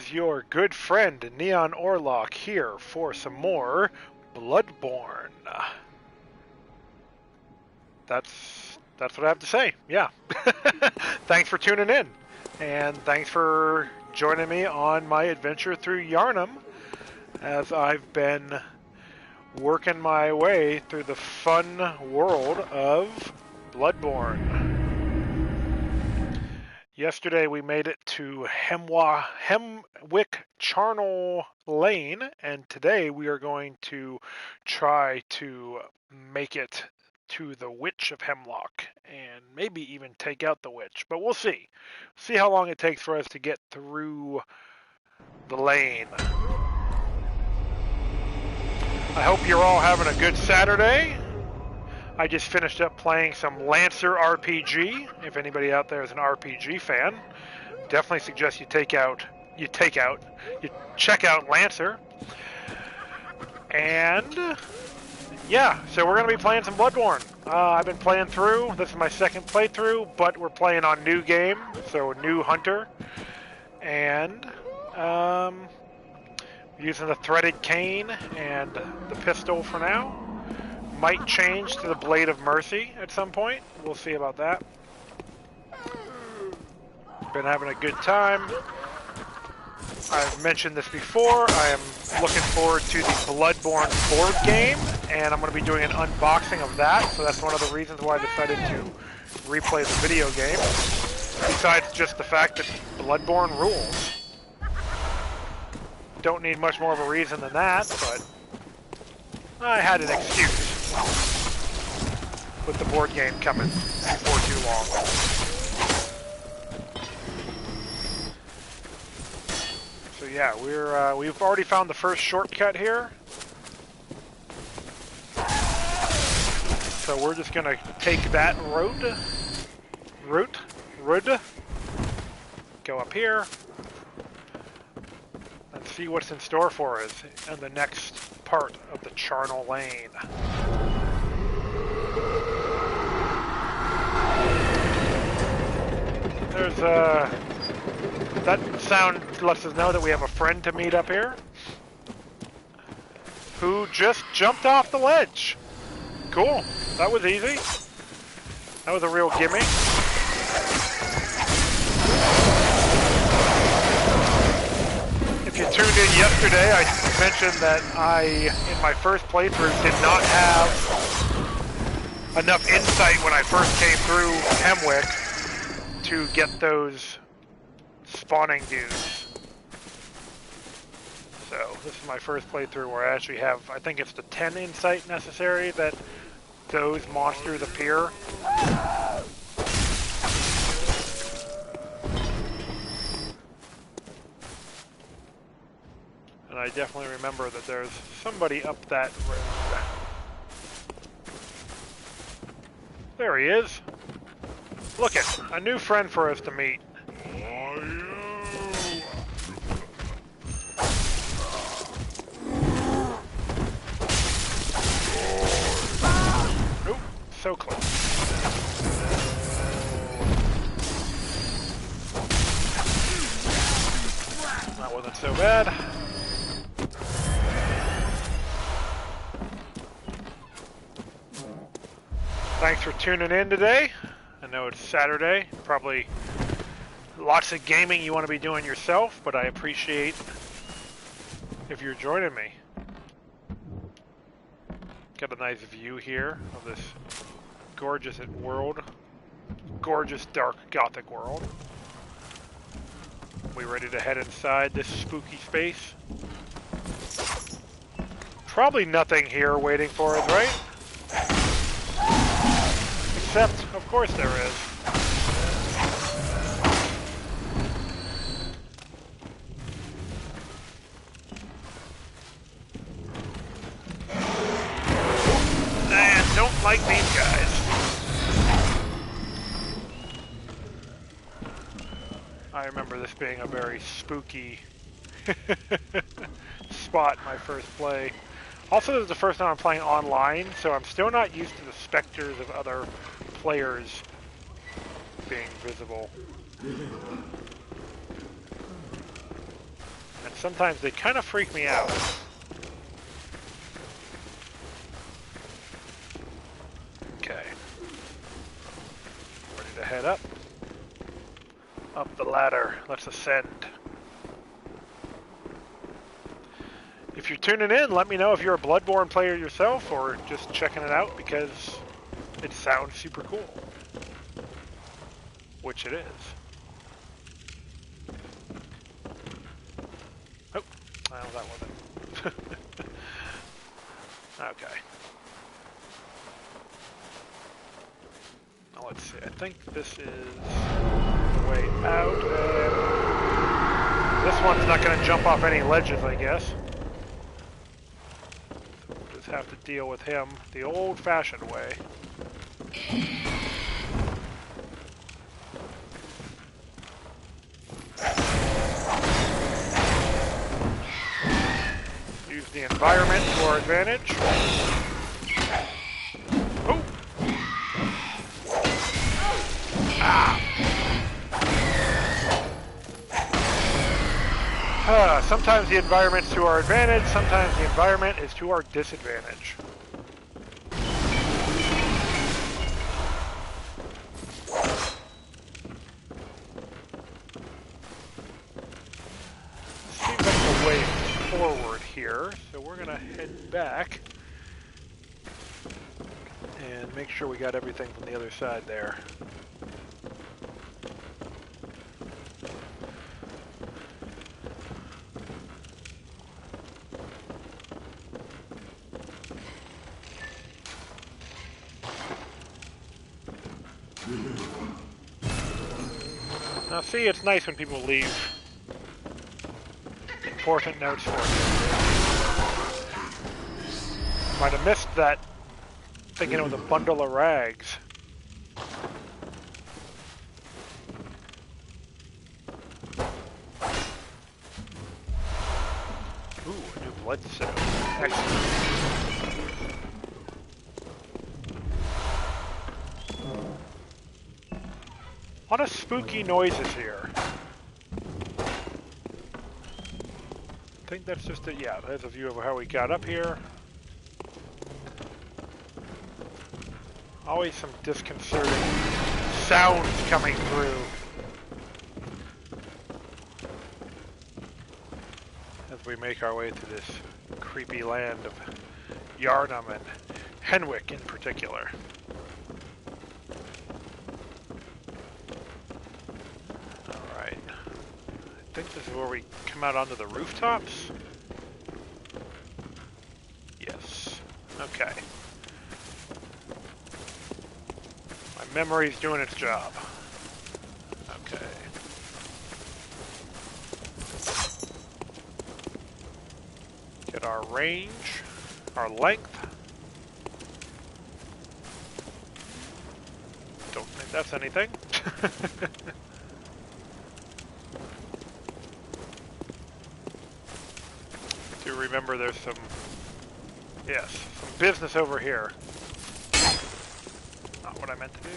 is your good friend Neon Orlock here for some more Bloodborne. That's what I have to say. Yeah. Thanks for tuning in, and thanks for joining me on my adventure through Yharnam as I've been working my way through the fun world of Bloodborne. Yesterday we made it to Hemwick Charnel Lane, and today we are going to try to make it to the Witch of Hemlock, and maybe even take out the witch, but we'll see. See how long it takes for us to get through the lane. I hope you're all having a good Saturday. I just finished up playing some Lancer RPG. If anybody out there is an RPG fan, definitely suggest you check out Lancer. And yeah, so we're going to be playing some Bloodborne. I've been playing through. This is my second playthrough, but we're playing on new game, so new hunter. And using the threaded cane and the pistol for now. Might change to the Blade of Mercy at some point. We'll see about that. Been having a good time. I've mentioned this before. I am looking forward to the Bloodborne board game, and I'm going to be doing an unboxing of that. So that's one of the reasons why I decided to replay the video game. Besides just the fact that Bloodborne rules. Don't need much more of a reason than that, but I had an excuse with the board game coming before too long. So yeah, we've already found the first shortcut here. So we're just gonna take that route, go up here, and see what's in store for us in the next part of the Charnel Lane. There's that sound lets us know that we have a friend to meet up here who just jumped off the ledge. Cool. That was easy. That was a real gimme. If you tuned in yesterday, I mentioned that in my first playthrough, did not have enough insight when I first came through Hemwick to get those spawning dudes. So this is my first playthrough where I actually have, I think it's the 10 insight necessary that those monsters appear. And I definitely remember that there's somebody up that road. There he is. Look it, a new friend for us to meet. Nope, so close. That wasn't so bad. Thanks for tuning in today. I know it's Saturday, probably lots of gaming you want to be doing yourself, but I appreciate if you're joining me. Got a nice view here of this gorgeous world, gorgeous dark gothic world. We ready to head inside this spooky space? Probably nothing here waiting for us, right? Except, of course there is. Man, don't like these guys. I remember this being a very spooky spot in my first play. Also, this is the first time I'm playing online, so I'm still not used to the specters of other players being visible. And sometimes they kind of freak me out. Okay. Ready to head up. Up the ladder. Let's ascend. If you're tuning in, let me know if you're a Bloodborne player yourself or just checking it out because it sounds super cool. Which it is. Oh, well, that wasn't. Okay. Now let's see. I think this is the way out. This one's not going to jump off any ledges, I guess. We'll just have to deal with him the old-fashioned way. Use the environment to our advantage. Oh! Ah! Sometimes the environment's to our advantage, sometimes the environment is to our disadvantage. Seems like a way forward here, so we're gonna head back and make sure we got everything from the other side there. Now see, it's nice when people leave important notes for you. Might have missed that, thinking it was a bundle of rags. Ooh, a new bloodstone. Excellent. A lot of spooky noises here. I think that's just it. Yeah, there's a view of how we got up here. Always some disconcerting sounds coming through as we make our way through this creepy land of Yharnam and Henwick in particular. Alright. I think this is where we come out onto the rooftops? Yes. Okay. My memory's doing its job. Okay. Get our range, our length. Don't think that's anything. Do remember there's some, yes, some business over here. Not what I meant to do.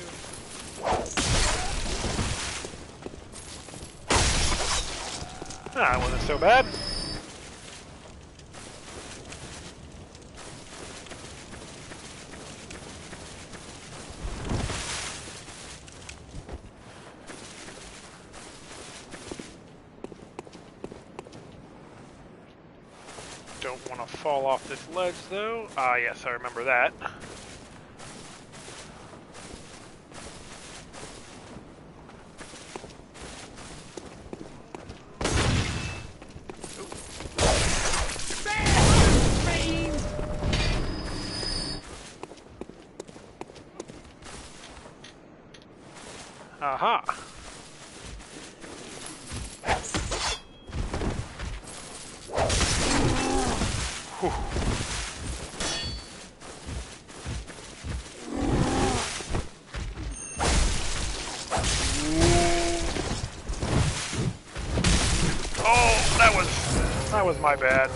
Ah, that wasn't so bad. Don't want to fall off this ledge though. Ah, yes, I remember that. Aha! Whew. Oh, that was my bad.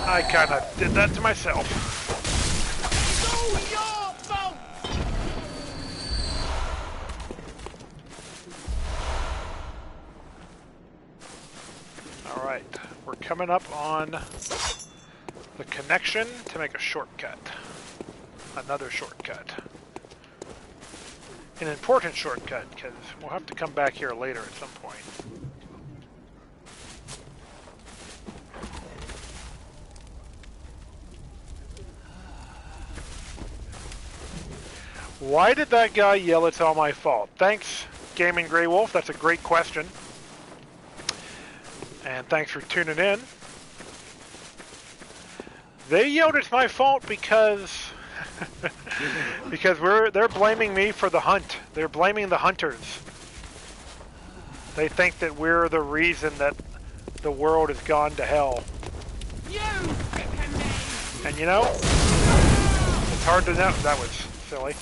I kinda did that to myself. Alright, we're coming up on the connection to make a shortcut. Another shortcut. An important shortcut, because we'll have to come back here later at some point. Why did that guy yell it's all my fault? Thanks, Gaming Grey Wolf. That's a great question. And thanks for tuning in. They yelled it's my fault because because they're blaming me for the hunt. They're blaming the hunters. They think that we're the reason that the world has gone to hell. And you know, it's hard to know. That was silly.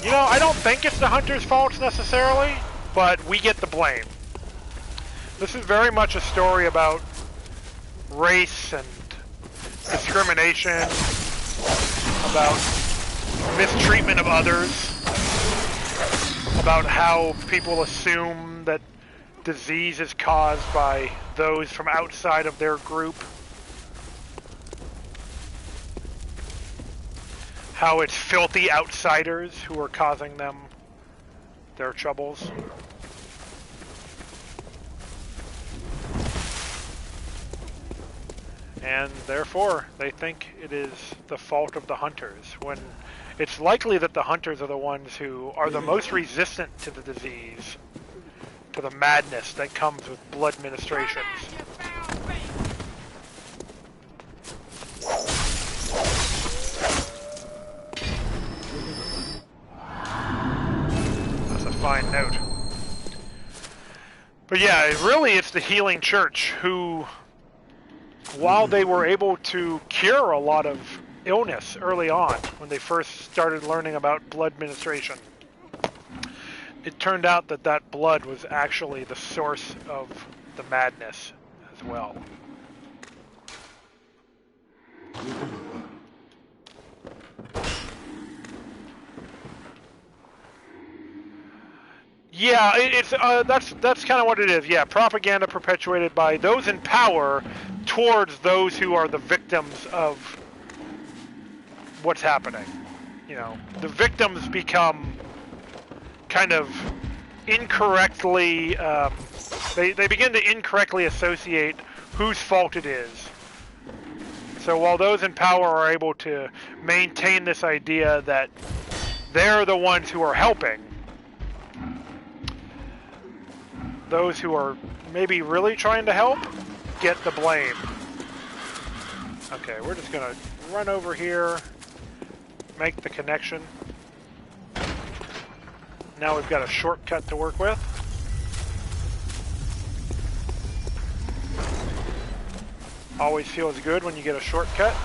You know, I don't think it's the hunters' faults necessarily, but we get the blame. This is very much a story about race and discrimination, about mistreatment of others, about how people assume that disease is caused by those from outside of their group, how it's filthy outsiders who are causing them their troubles. And therefore, they think it is the fault of the hunters, when it's likely that the hunters are the ones who are the most resistant to the disease, to the madness that comes with blood ministrations. That's a fine note. But yeah, really it's the healing church who, while they were able to cure a lot of illness early on, when they first started learning about blood ministration, it turned out that that blood was actually the source of the madness as well. Yeah, that's kind of what it is. Yeah, propaganda perpetuated by those in power towards those who are the victims of what's happening. You know, the victims become kind of incorrectly, they begin to incorrectly associate whose fault it is. So while those in power are able to maintain this idea that they're the ones who are helping, those who are maybe really trying to help get the blame. Okay, we're just gonna run over here, make the connection. Now we've got a shortcut to work with. Always feels good when you get a shortcut.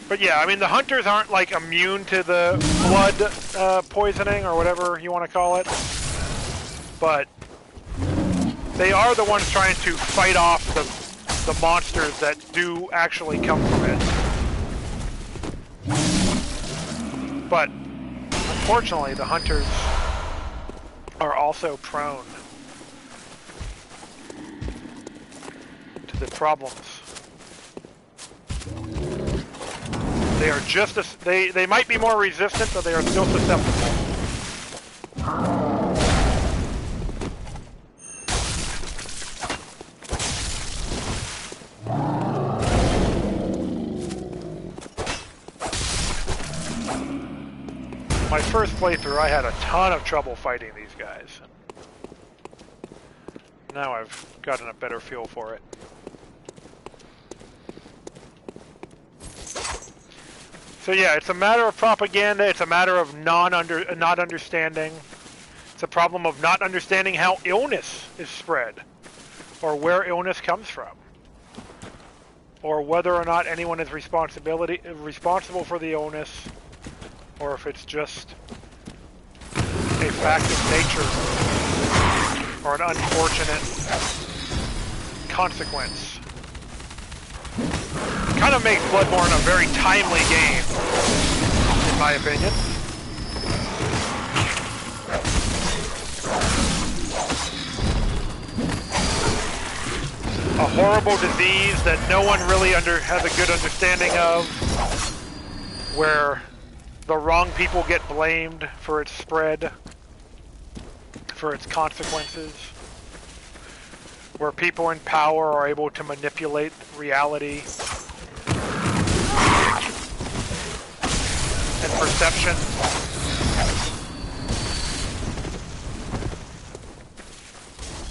But yeah, I mean, the hunters aren't like immune to the blood poisoning or whatever you want to call it. But they are the ones trying to fight off the monsters that do actually come from it. But unfortunately, the hunters are also prone to the problems. They are just as, they might be more resistant, but they are still susceptible. My first playthrough, I had a ton of trouble fighting these guys. Now I've gotten a better feel for it. So yeah, it's a matter of propaganda, it's a matter of not understanding. It's a problem of not understanding how illness is spread, or where illness comes from, or whether or not anyone is responsible for the illness, or if it's just a fact of nature, or an unfortunate consequence. Kind of makes Bloodborne a very timely game, in my opinion. horrible disease that no one really has a good understanding of, where the wrong people get blamed for its spread, for its consequences, where people in power are able to manipulate reality and perception.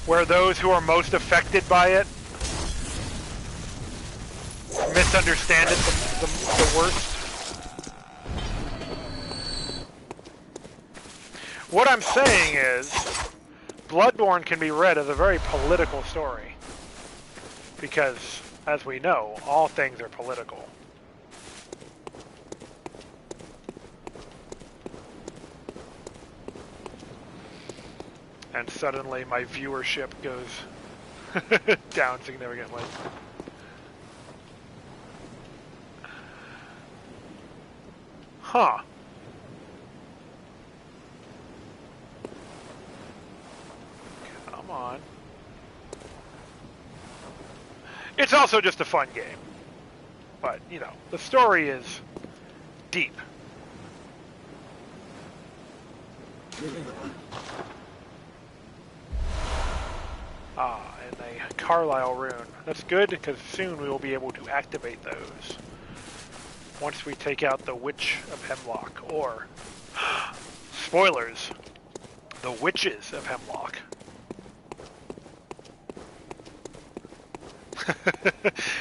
Where those who are most affected by it misunderstand it the worst. What I'm saying is, Bloodborne can be read as a very political story. Because, as we know, all things are political. And suddenly my viewership goes down significantly. Huh. Come on. It's also just a fun game. But, you know, the story is deep. Ah, and a Carlisle rune. That's good, because soon we will be able to activate those. Once we take out the Witch of Hemlock, or, spoilers, the Witches of Hemlock.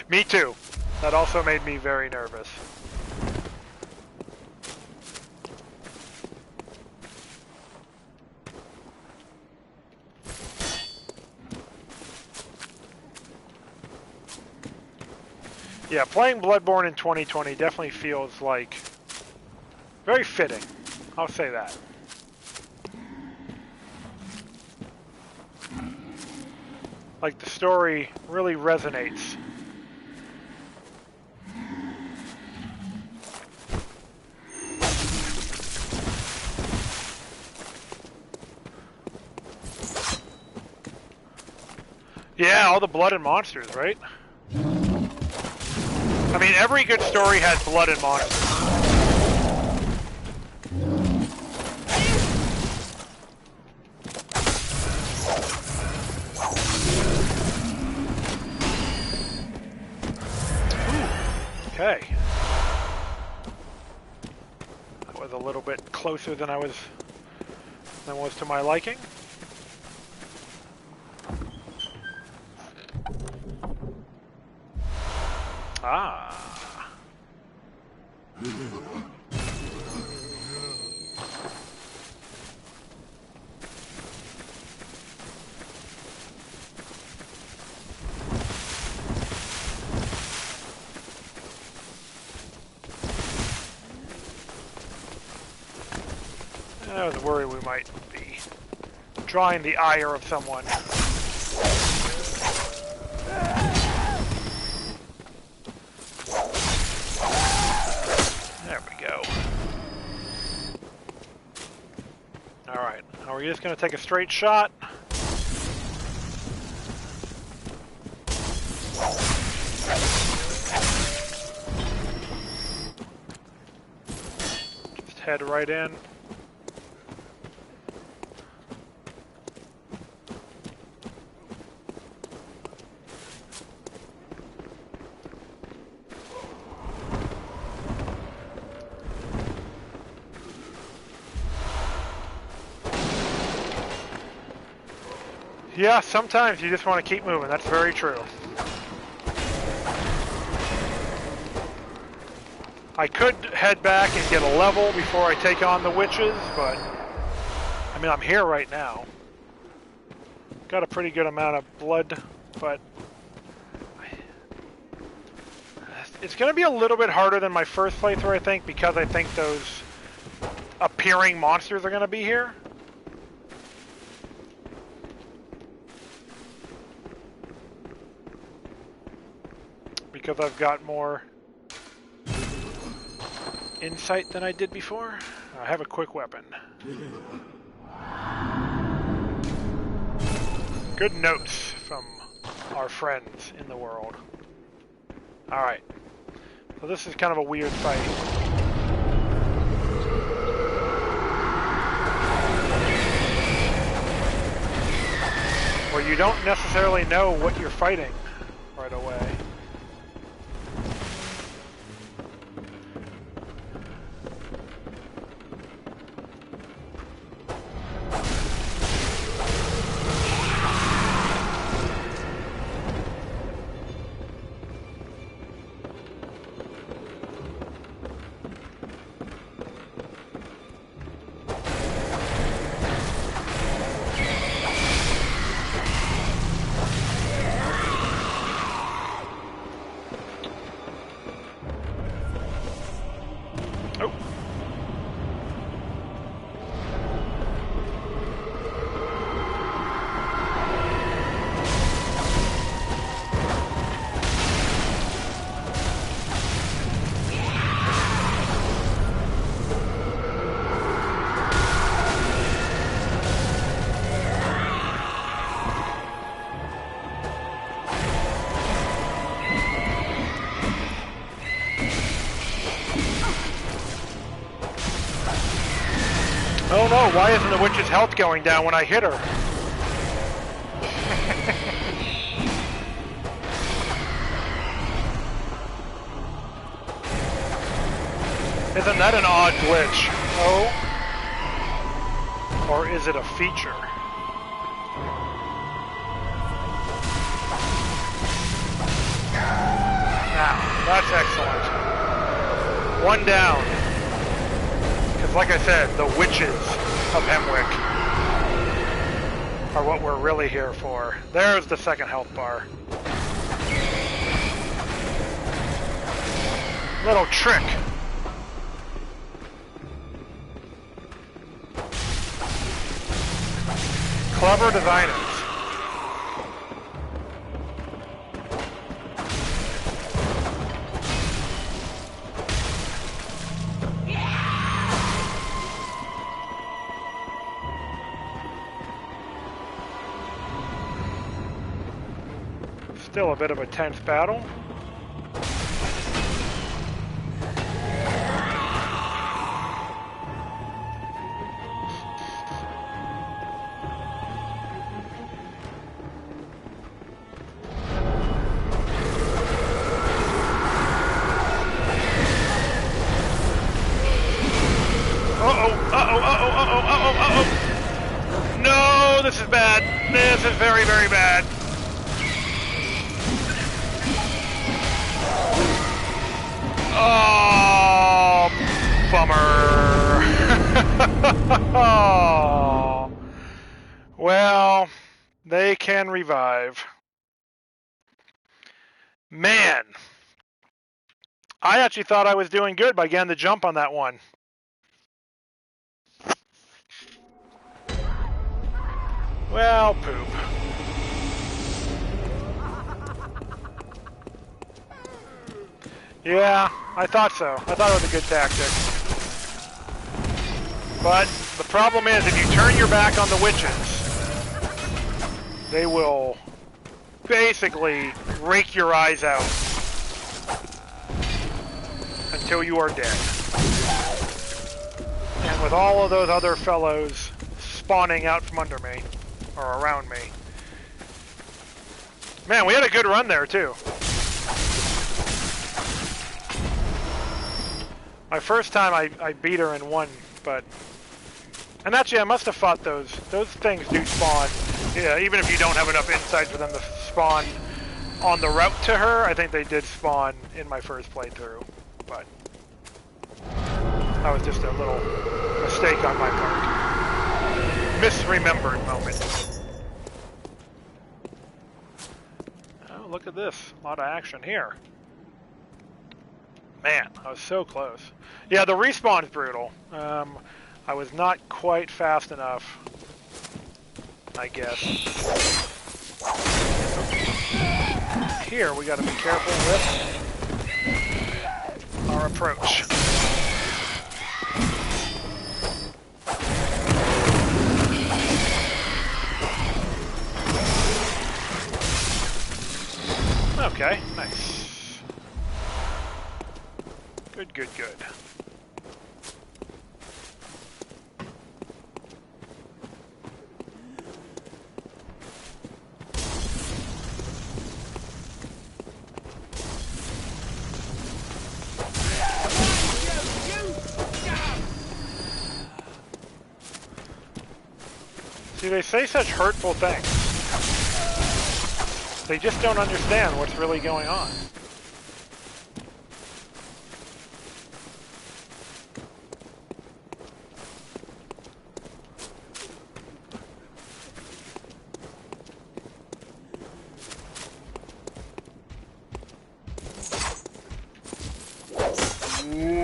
Me too. That also made me very nervous. Yeah, playing Bloodborne in 2020 definitely feels like very fitting. I'll say that. Like, the story really resonates. Yeah, all the blood and monsters, right? I mean, every good story has blood and monsters. Ooh, okay. That was a little bit closer than I was to my liking. Ah. I was worried we might be drawing the ire of someone. There we go. Alright, are we just going to take a straight shot? Just head right in. Yeah, sometimes you just want to keep moving. That's very true. I could head back and get a level before I take on the witches, but I mean, I'm here right now. Got a pretty good amount of blood, but it's going to be a little bit harder than my first playthrough, I think, because I think those appearing monsters are going to be here. Because I've got more insight than I did before. I have a quick weapon. Good notes from our friends in the world. Alright. So this is kind of a weird fight. Where you don't necessarily know what you're fighting right away. Oh no, why isn't the witch's health going down when I hit her? Isn't that an odd glitch? Oh? Or is it a feature? Now, that's excellent. One down. Because like I said, the witches of Hemwick are what we're really here for. There's the second health bar. Little trick. Clever designers. Still a bit of a tense battle. No, this is bad. This is very, very bad. Oh, bummer. Oh. Well, they can revive. Man, I actually thought I was doing good by getting the jump on that one. Well, poop. Yeah, I thought so. I thought it was a good tactic. But the problem is, if you turn your back on the witches, they will basically rake your eyes out until you are dead. And with all of those other fellows spawning out from under me, or around me. Man, we had a good run there, too. My first time I beat her in one, but... And actually, I must have fought those. Those things do spawn. Yeah, even if you don't have enough insight for them to spawn on the route to her, I think they did spawn in my first playthrough. But... that was just a little mistake on my part. Misremembered moment. Oh, look at this. A lot of action here. Man, I was so close. Yeah, the respawn's brutal. I was not quite fast enough, I guess. Here, we gotta be careful with our approach. Okay, nice. Good, good, good. See, they say such hurtful things. They just don't understand what's really going on.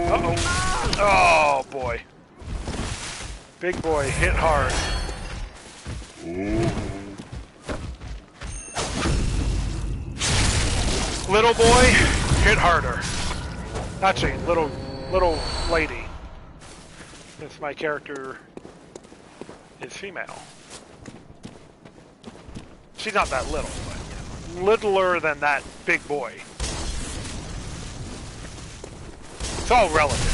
Uh-oh. Oh, boy. Big boy hit hard. Little boy hit harder. Actually, little lady. Since my character is female. She's not that little, but littler than that big boy. It's all relative.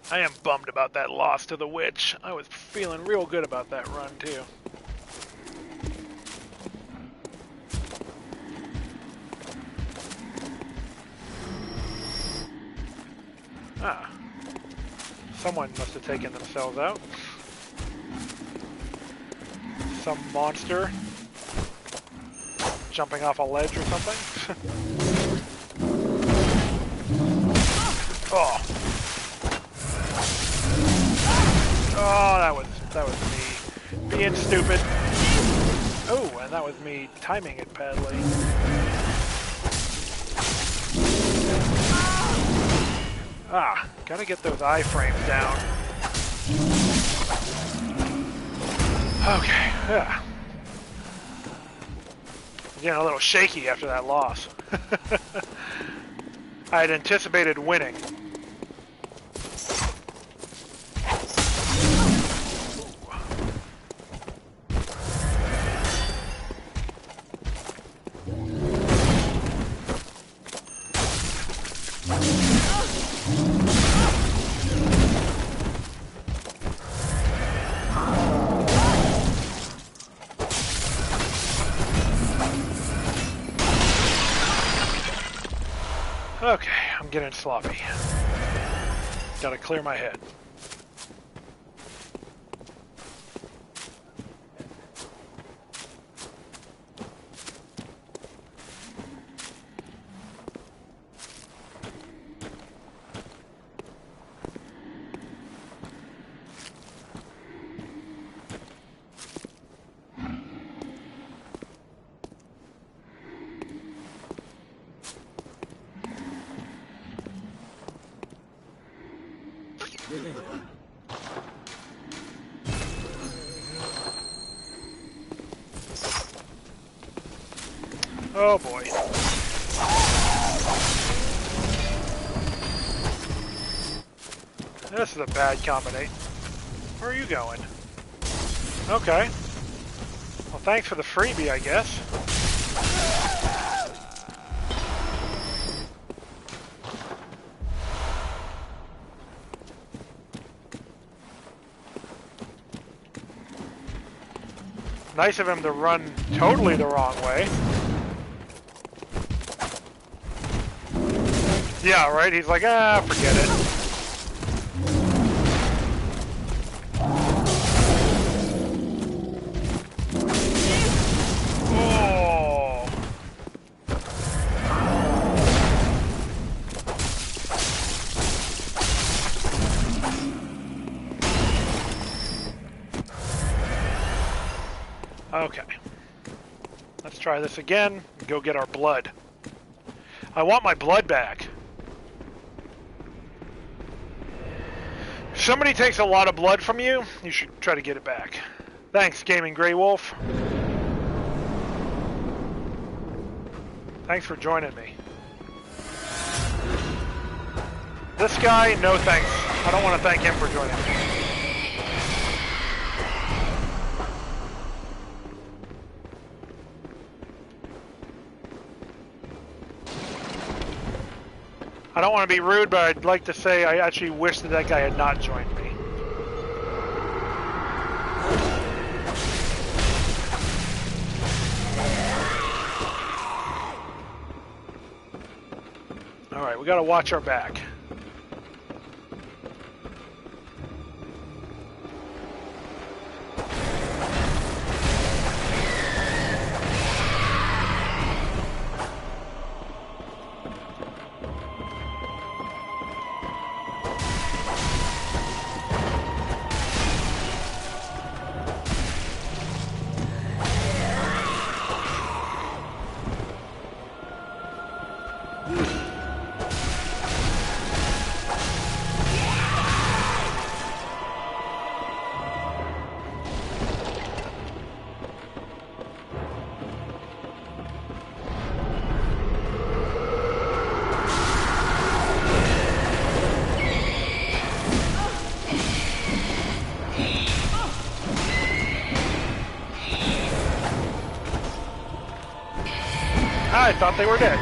I am bummed about that loss to the witch. I was feeling real good about that run, too. Ah. Someone must have taken themselves out. Some monster jumping off a ledge or something. Oh. Oh, that was me being stupid. Oh, and that was me timing it badly. Ah, gotta get those iframes down. Okay, yeah. I'm getting a little shaky after that loss. I had anticipated winning. Okay, I'm getting sloppy. Gotta clear my head. Oh boy. This is a bad combination. Where are you going? Okay. Well, thanks for the freebie, I guess. Nice of him to run totally the wrong way. Yeah, right? He's like, ah, forget it. Oh. Okay. Let's try this again and go get our blood. I want my blood back. If somebody takes a lot of blood from you, you should try to get it back. Thanks, Gaming Grey Wolf. Thanks for joining me. This guy, no thanks. I don't want to thank him for joining me. I don't want to be rude, but I'd like to say I actually wish that that guy had not joined me. Alright, we gotta watch our back. I thought they were dead.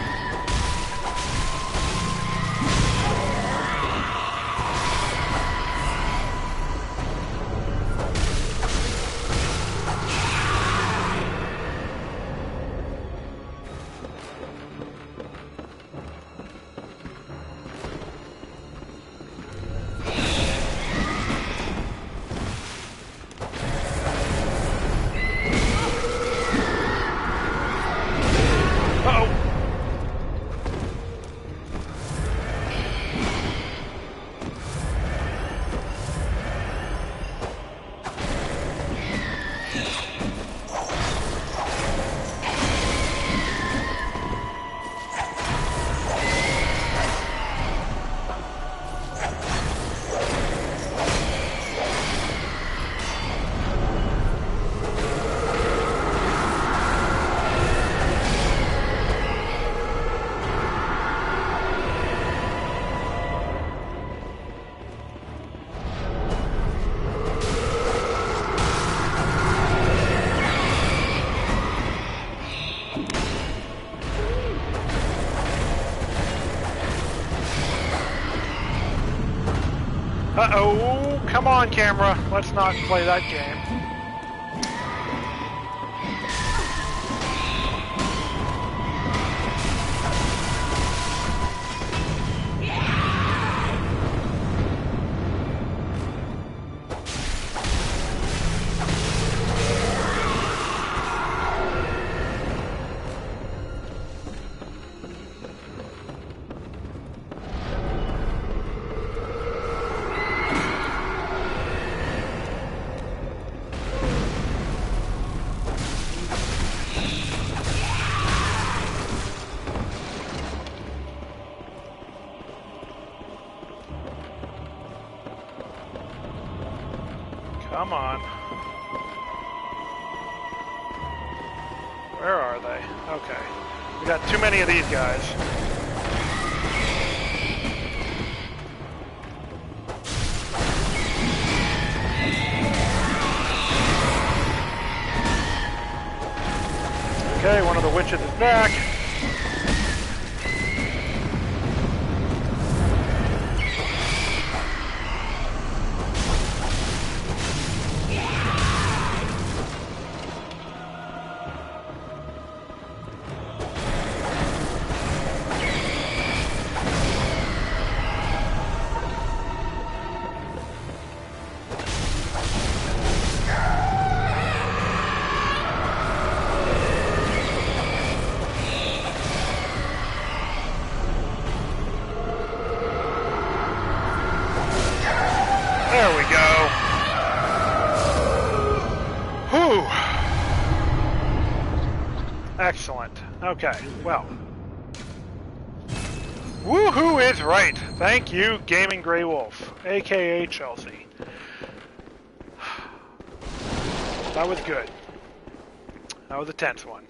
Uh-oh, come on, camera. Let's not play that game. Come on. Where are they? Okay. We got too many of these guys. Okay, one of the witches is back. There we go. Whew. Excellent. Okay, well. Woohoo is right. Thank you, Gaming Grey Wolf, aka Chelsea. That was good. That was a tense one.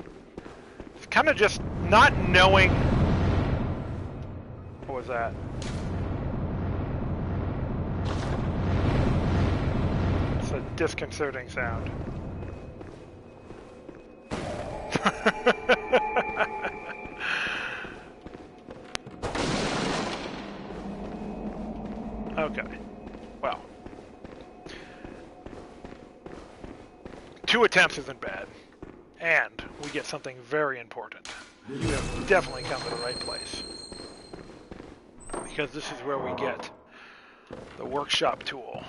It's kind of just not knowing. What was that? It's a disconcerting sound. Okay. Well. 2 attempts isn't bad. And we get something very important. You have definitely come to the right place. Because this is where we get the workshop tool.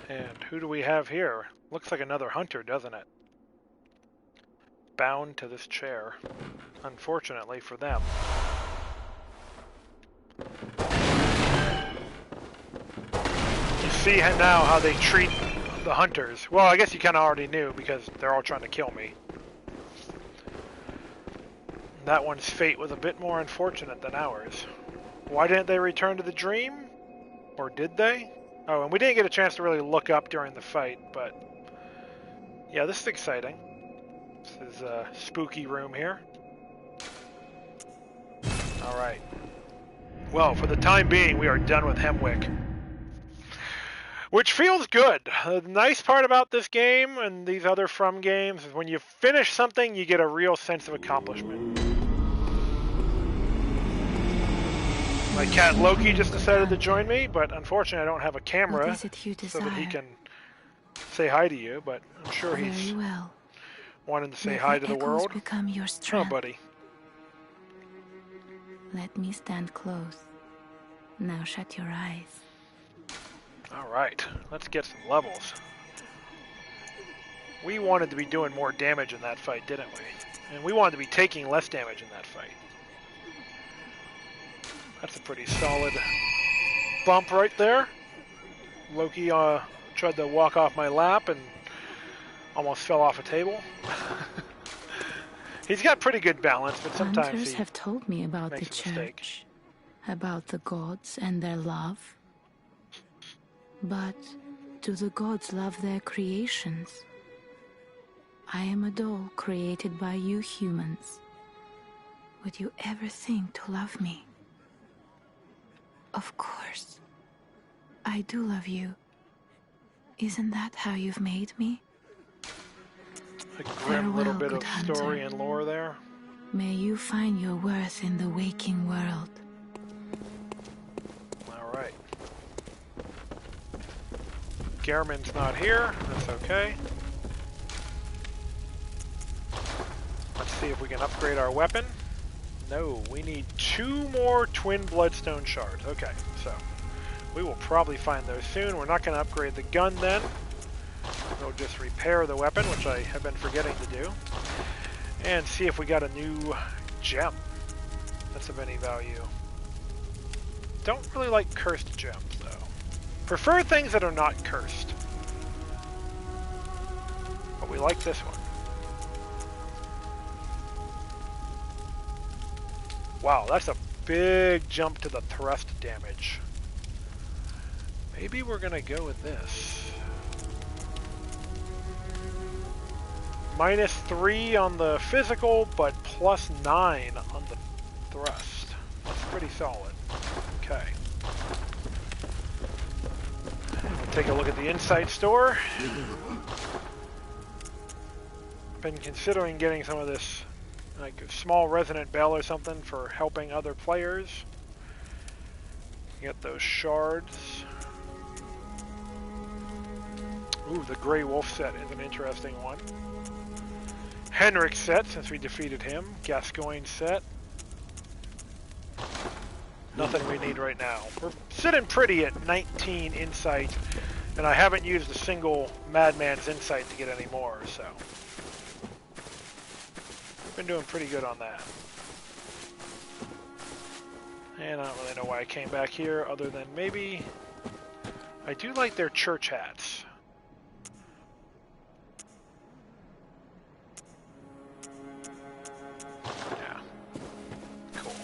And who do we have here? Looks like another hunter, doesn't it? Bound to this chair. Unfortunately for them. You see now how they treat the hunters. Well, I guess you kind of already knew because they're all trying to kill me. That one's fate was a bit more unfortunate than ours. Why didn't they return to the dream? Or did they? Oh, and we didn't get a chance to really look up during the fight, but... yeah, this is exciting. This is a spooky room here. Alright. Well, for the time being, we are done with Hemwick. Which feels good. The nice part about this game and these other From games is when you finish something, you get a real sense of accomplishment. My cat Loki just decided to join me, but unfortunately I don't have a camera so that he can say hi to you, but I'm sure he's wanting to say hi to the world. Oh, buddy. Let me stand close. Now shut your eyes. Alright, let's get some levels. We wanted to be doing more damage in that fight, didn't we? And we wanted to be taking less damage in that fight. That's a pretty solid bump right there. Loki tried to walk off my lap and almost fell off a table. He's got pretty good balance, but sometimes Hunters have told me about the church, about the gods and their love. But do the gods love their creations? I am a doll created by you humans. Would you ever think to love me? Of course. I do love you. Isn't that how you've made me? A grim little bit of story and lore there. May you find your worth in the waking world. Alright. Gehrman's not here. That's okay. Let's see if we can upgrade our weapon. No, we need 2 more twin bloodstone shards. Okay, so we will probably find those soon. We're not going to upgrade the gun then. We'll just repair the weapon, which I have been forgetting to do. And see if we got a new gem that's of any value. Don't really like cursed gems, though. Prefer things that are not cursed. But we like this one. Wow, that's a big jump to the thrust damage. Maybe we're gonna go with this. -3 on the physical, but +9 on the thrust. That's pretty solid. Okay. We'll take a look at the Insight store. Been considering getting some of this, like a small resonant bell or something for helping other players. Get those shards. Ooh, the Grey Wolf set is an interesting one. Henrik set, since we defeated him. Gascoigne set. Nothing we need right now. We're sitting pretty at 19 insight, and I haven't used a single Madman's insight to get any more, so. Been doing pretty good on that. And I don't really know why I came back here, other than maybe I do like their church hats. Yeah. Cool.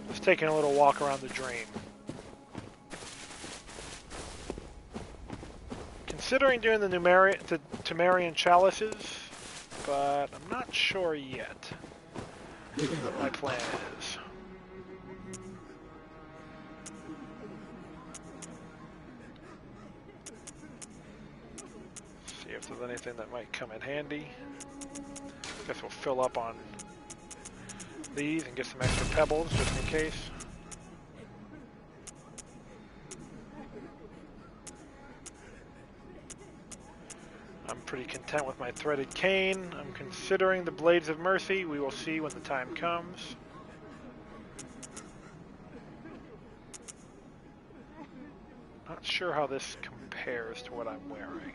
Just taking a little walk around the dream. Considering doing the Temerian chalices, but I'm not sure yet what my plan is. See if there's anything that might come in handy. Guess we'll fill up on these and get some extra pebbles just in case. pretty content with my threaded cane. I'm considering the Blades of Mercy. We will see when the time comes. Not sure how this compares to what I'm wearing.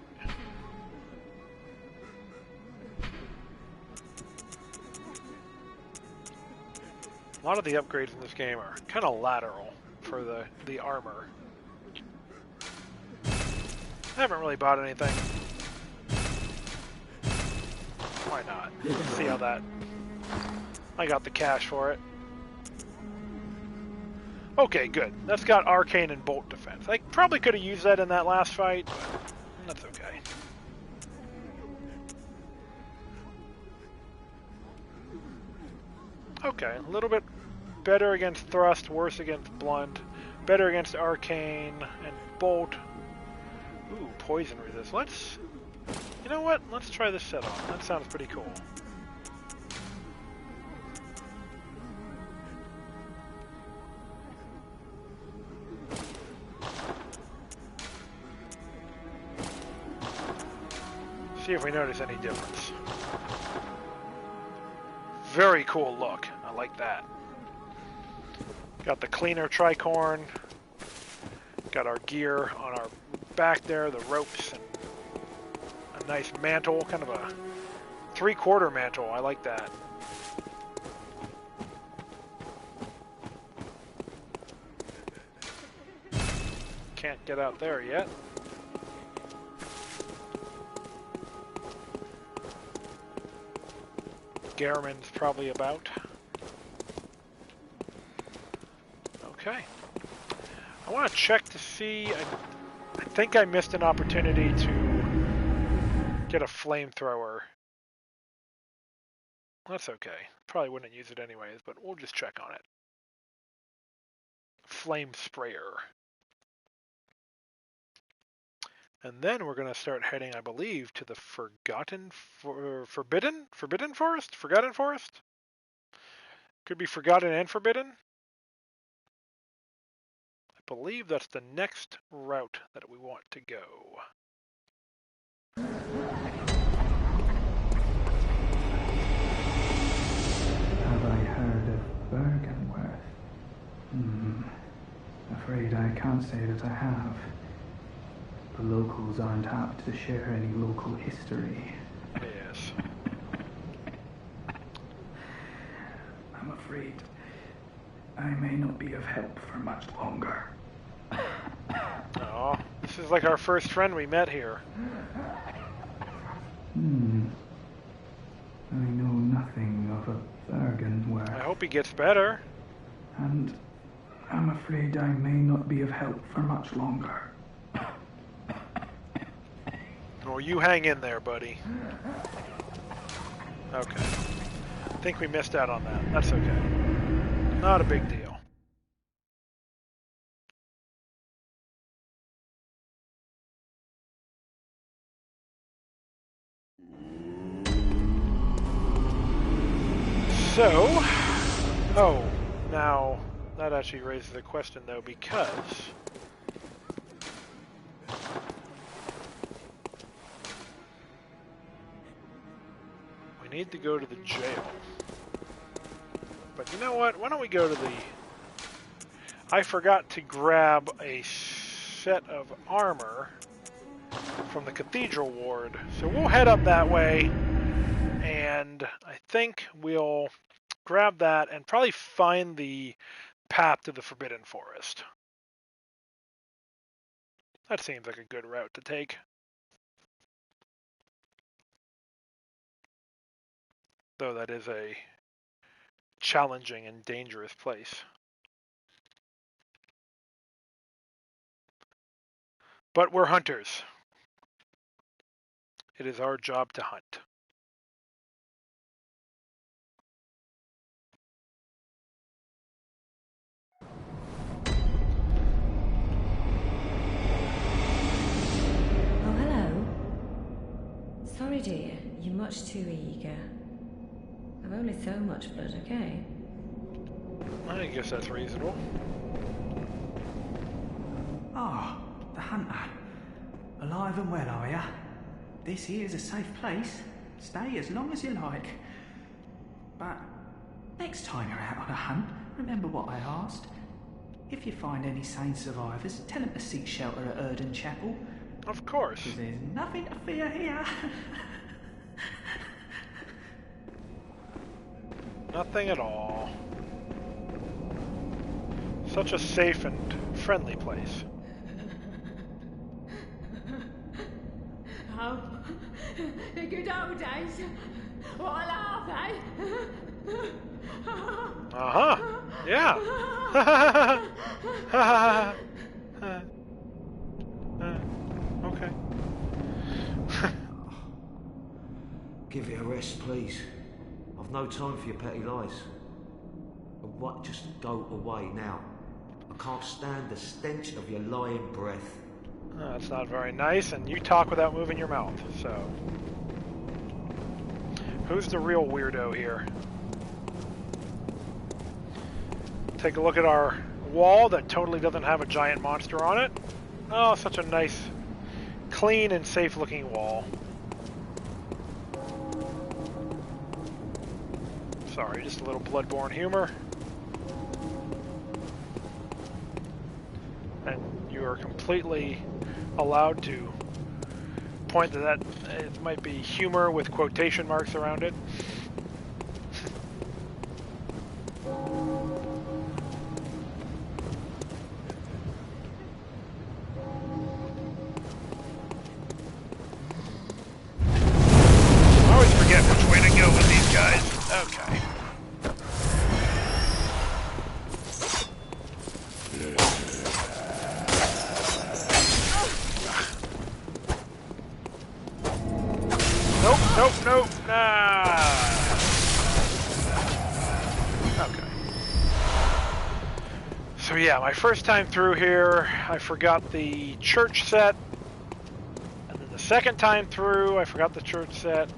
A lot of the upgrades in this game are kind of lateral for the armor. I haven't really bought anything. Why not? Let's see how that... I got the cash for it. Okay, good. That's got arcane and bolt defense. I probably could have used that in that last fight, but that's okay. Okay, a little bit better against thrust, worse against blunt, better against arcane and bolt. Ooh, poison resist. Let's... You know what? Let's try this set on. That sounds pretty cool. See if we notice any difference. Very cool look. I like that. Got the cleaner tricorn. Got our gear on our back there, the ropes, and a nice mantle, kind of a 3/4 mantle. I like that. Can't get out there yet. Garmin's probably about. Okay. I want to check to see. I think I missed an opportunity to get a flamethrower. That's okay. Probably wouldn't use it anyways, but we'll just check on it. Flame sprayer. And then we're going to start heading, I believe, to the Forbidden Forest? Forgotten Forest? Could be Forgotten and Forbidden. I believe that's the next route that we want to go. Have I heard of Bergenworth? Afraid I can't say that I have. The locals aren't apt to share any local history. Yes. I'm afraid I may not be of help for much longer. Oh, this is like our first friend we met here. I know nothing of a Bergenworth. I hope he gets better. And I'm afraid I may not be of help for much longer. Oh, you hang in there, buddy. Okay. I think we missed out on that. That's okay. Not a big deal. So, oh, now that actually raises a question though, because we need to go to the jail. But you know what? Why don't we go to the... I forgot to grab a set of armor from the Cathedral Ward. So we'll head up that way, and I think we'll grab that and probably find the path to the Forbidden Forest. That seems like a good route to take. Though that is a challenging and dangerous place. But we're hunters. It is our job to hunt. Oh, hello. Sorry, dear. You're much too eager. I've only so much blood, okay? I guess that's reasonable. Ah, the hunter. Alive and well, are ya? this here is a safe place. Stay as long as you like. But next time you're out on a hunt, remember what I asked. If you find any sane survivors, tell them to seek shelter at Erden Chapel. Of course. Because there's nothing to fear here. Nothing at all. Such a safe and friendly place. Oh, the good old days. What a laugh, eh? Uh-huh. Yeah. Okay. Give it a rest, please. I've no time for your petty lies. What? Just go away now. I can't stand the stench of your lying breath. That's not very nice, and you talk without moving your mouth, so... Who's the real weirdo here? Take a look at our wall that totally doesn't have a giant monster on it. Oh, such a nice, clean and safe looking wall. Sorry, just a little Bloodborne humor. And you are completely allowed to point to that. It might be humor with quotation marks around it. I always forget which way to go with these guys. Okay. Nope. Okay. So yeah, my first time through here, I forgot the church set. And then the second time through, I forgot the church set.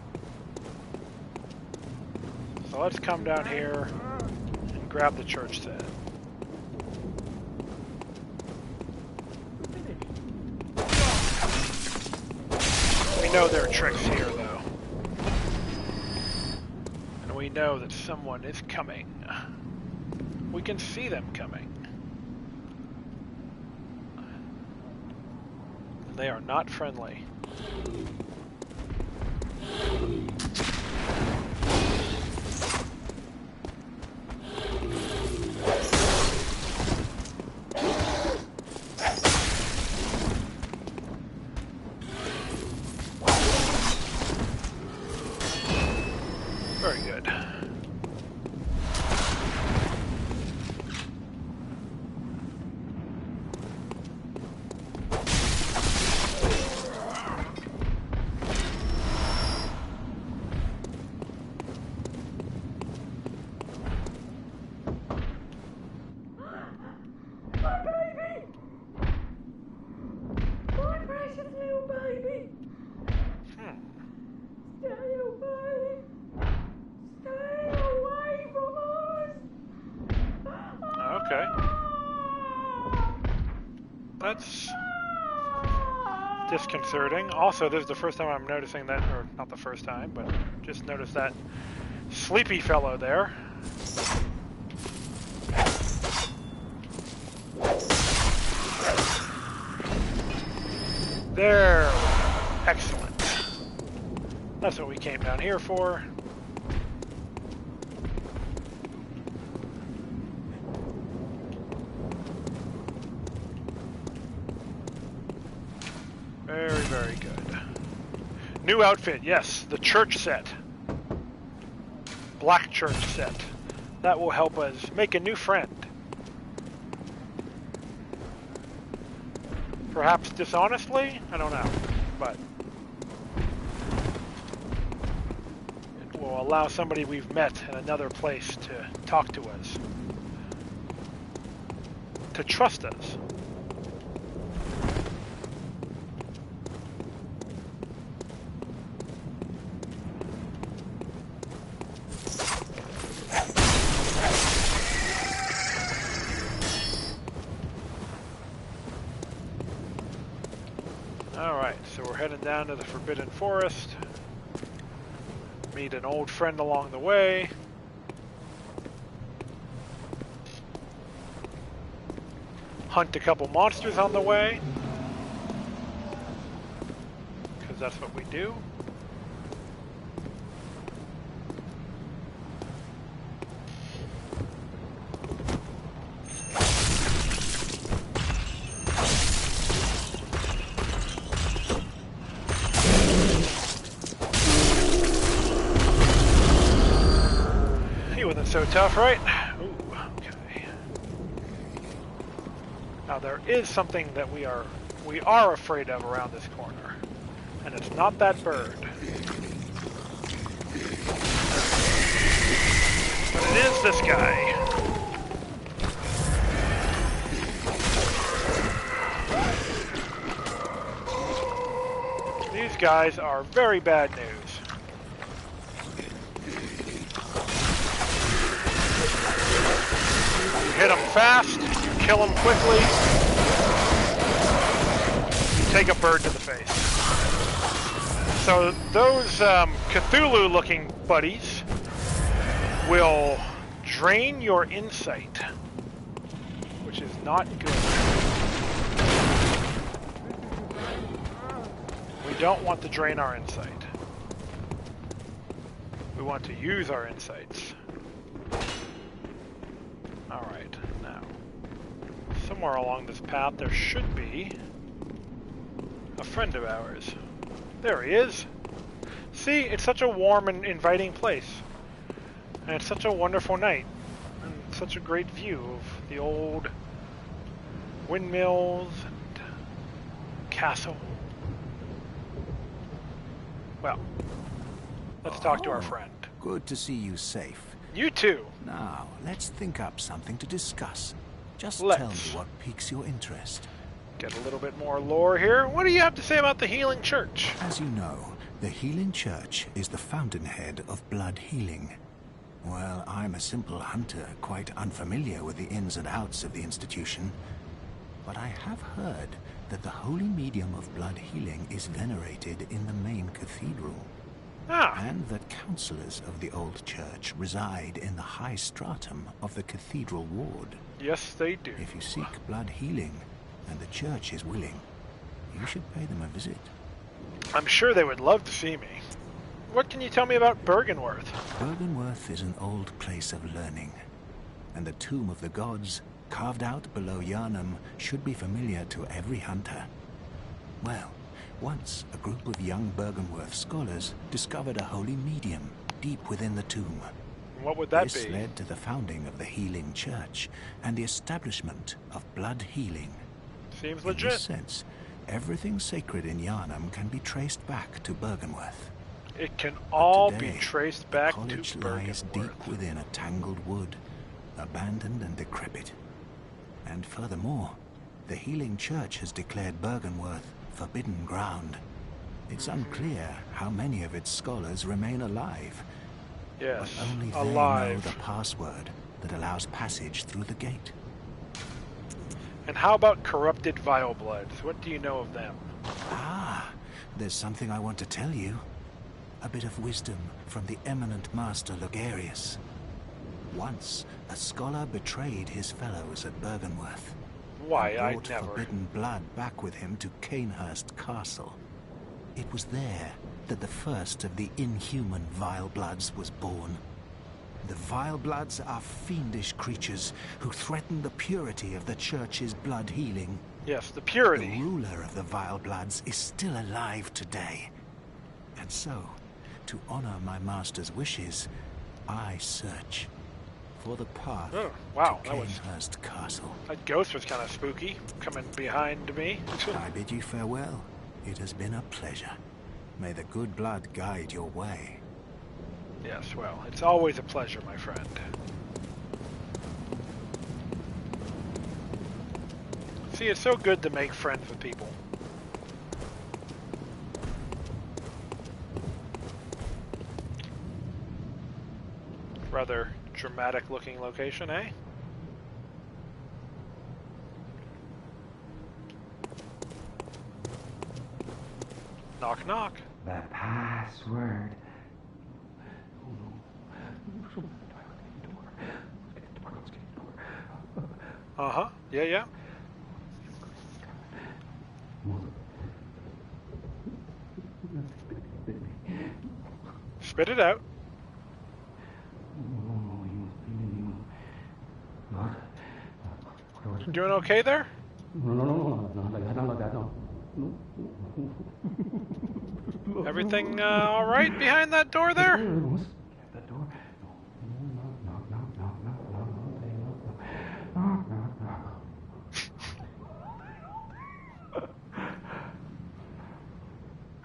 So let's come down here and grab the church set. We know there are tricks here, though. And we know that someone is coming. We can see them coming. And they are not friendly. Very good. Okay. That's disconcerting. Also, this is the first time I'm noticing that, or not the first time, but just noticed that sleepy fellow there. There we go. Excellent. That's what we came down here for. Very, very good. New outfit, yes, the church set. Black church set. That will help us make a new friend. Perhaps dishonestly? I don't know, but it will allow somebody we've met in another place to talk to us. To trust us. Alright, so we're heading down to the Forbidden Forest. Meet an old friend along the way. Hunt a couple monsters on the way. Because that's what we do. So tough, right? Ooh, okay. Now there is something that we are afraid of around this corner, and it's not that bird, but it is this guy. These guys are very bad news. Hit them fast, kill them quickly, take a bird to the face. So those Cthulhu-looking buddies will drain your insight, which is not good. We don't want to drain our insight. We want to use our insights. Alright, now, somewhere along this path there should be a friend of ours. There he is! See, it's such a warm and inviting place. And it's such a wonderful night. And such a great view of the old windmills and castle. Well, let's talk to our friend. Good to see you safe. You too. Now, let's think up something to discuss. Just Let's. tell me what piques your interest. Get a little bit more lore here. What do you have to say about the Healing Church? As you know, the Healing Church is the fountainhead of blood healing. Well, I'm a simple hunter, quite unfamiliar with the ins and outs of the institution. But I have heard that the holy medium of blood healing is venerated in the main cathedral. And that counselors of the old church reside in the high stratum of the cathedral ward. Yes, they do. If you seek blood healing, and the church is willing, you should pay them a visit. I'm sure they would love to see me. What can you tell me about Bergenworth? Bergenworth is an old place of learning, and the tomb of the gods, carved out below Yharnam, should be familiar to every hunter. Well, once, a group of young Bergenworth scholars discovered a holy medium deep within the tomb. What would that This be? led to the founding of the Healing Church and the establishment of blood healing. Seems In legit. this sense, everything sacred in Yharnam can be traced back to Bergenworth. It can all Today, be traced back the to college lies deep Bergenworth. within a tangled wood, abandoned and decrepit. And furthermore, the Healing Church has declared Bergenworth forbidden ground. It's unclear how many of its scholars remain alive. Yes, But only they know alive. the password that allows passage through the gate. And how about corrupted Vilebloods? What do you know of them? Ah, there's something I want to tell you. A bit of wisdom from the eminent master Logarius. Once, a scholar betrayed his fellows at Bergenworth. Why, and I brought never. forbidden blood back with him to Canehurst Castle. It was there that the first of the inhuman Vilebloods was born. The Vilebloods are fiendish creatures who threaten the purity of the church's blood healing. Yes, the The purity. ruler of the Vilebloods is still alive today. And so, to honor my master's wishes, I search for the path Oh, wow, to that was... Canehurst Castle. That ghost was kind of spooky, coming behind me. I bid you farewell. It has been a pleasure. May the good blood guide your way. Yes, well, it's always a pleasure, my friend. See, it's so good to make friends with people. Rather dramatic looking location, eh? Knock, knock. The password. Uh-huh. Yeah, yeah. Spit it out. You doing okay there? No, like that, no. Everything all right behind that door there? That door.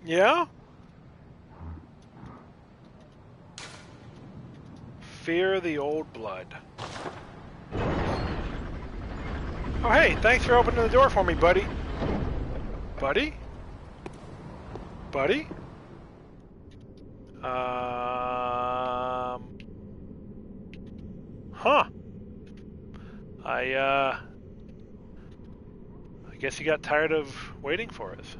Yeah? Fear the old blood. Oh, hey, thanks for opening the door for me, buddy. Buddy? Buddy? Huh. I guess he got tired of waiting for us.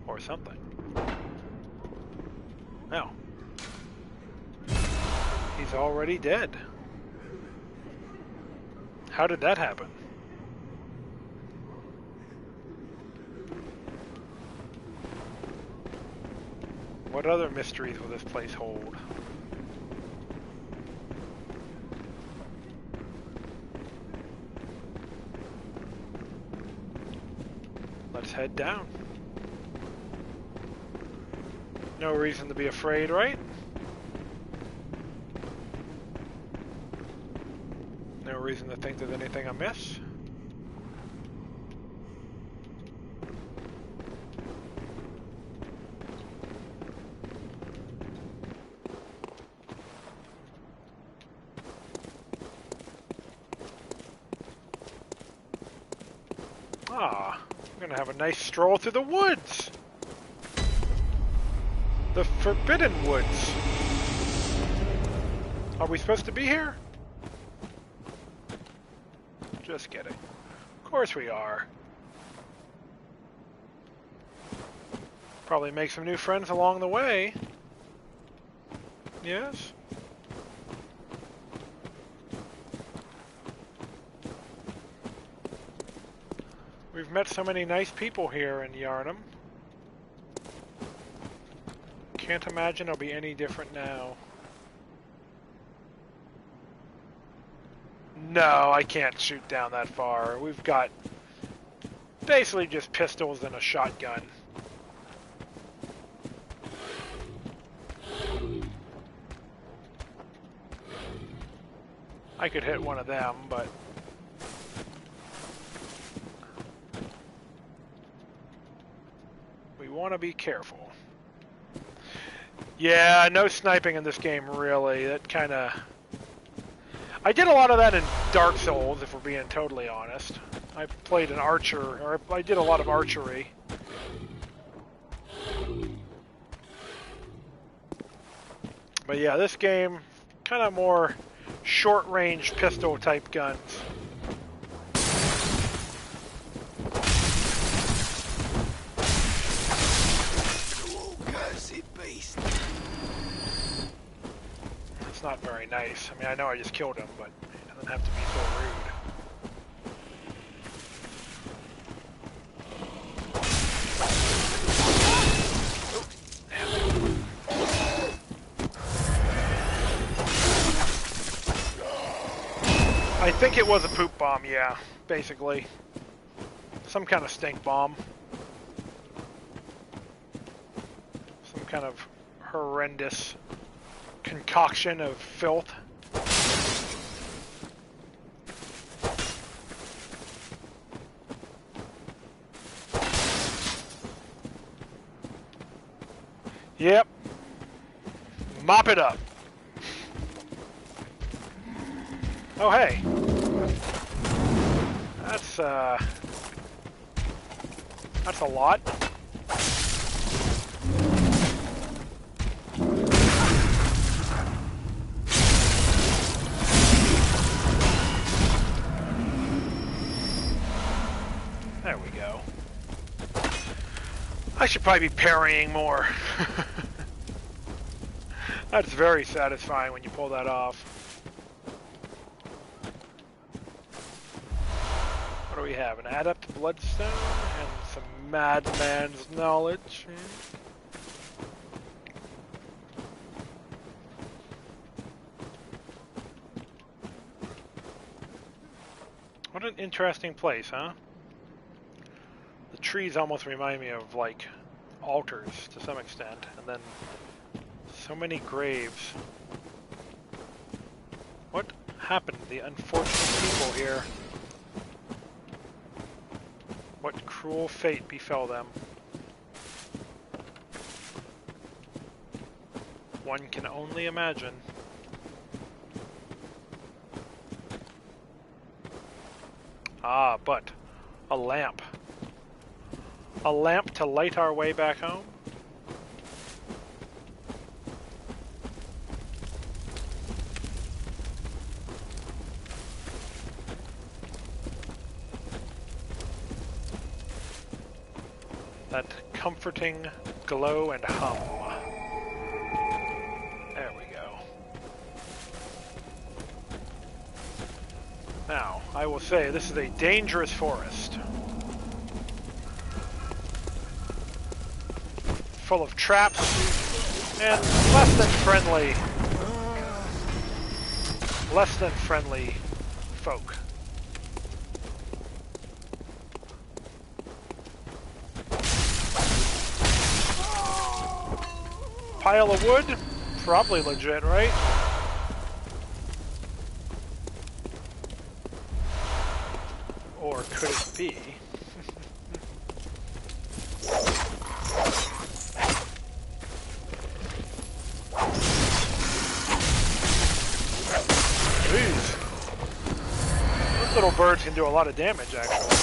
Or something. No. He's already dead. How did that happen? What other mysteries will this place hold? Let's head down. No reason to be afraid, right? No reason to think there's anything amiss. Ah, we're gonna have a nice stroll through the woods. The Forbidden Woods. Are we supposed to be here? Just kidding. Of course we are. Probably make some new friends along the way. Yes? We've met so many nice people here in Yharnam. Can't imagine it'll be any different now. No, I can't shoot down that far. We've got basically just pistols and a shotgun. I could hit one of them, but we want to be careful. Yeah, no sniping in this game, really. That kind of... I did a lot of that in Dark Souls, if we're being totally honest. I played an archer, or I did a lot of archery. But yeah, this game, kind of more short-range pistol-type guns. It's not very nice. I mean, I know I just killed him, but it doesn't have to be so rude. I think it was a poop bomb, yeah, basically. Some kind of stink bomb. Some kind of horrendous concoction of filth. Yep. Mop it up. Oh, hey. That's a lot. There we go. I should probably be parrying more. That's very satisfying when you pull that off. What do we have? An Adept Bloodstone and some Madman's Knowledge. What an interesting place, huh? The trees almost remind me of, like, altars to some extent, and then so many graves. What happened to the unfortunate people here? What cruel fate befell them? One can only imagine. Ah, but a lamp. A lamp to light our way back home? That comforting glow and hum. There we go. Now, I will say, this is a dangerous forest. Full of traps and less than friendly folk. Pile of wood? Probably legit, right? Or could it be? Jeez. Those little birds can do a lot of damage, actually.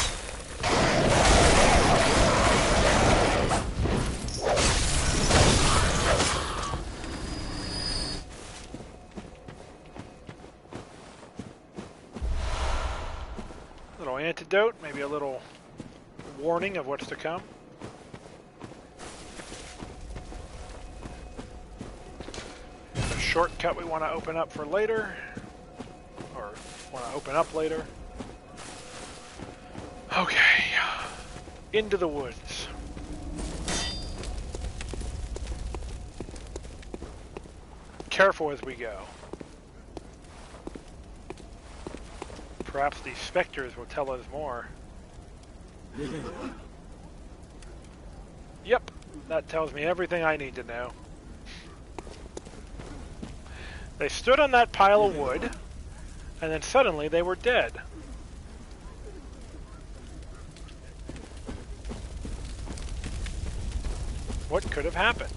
Little antidote, maybe a little warning of what's to come. A shortcut we want to open up for later, or want to open up later. Okay, into the woods. Careful as we go. Perhaps these specters will tell us more. Yep, that tells me everything I need to know. They stood on that pile of wood, and then suddenly they were dead. What could have happened?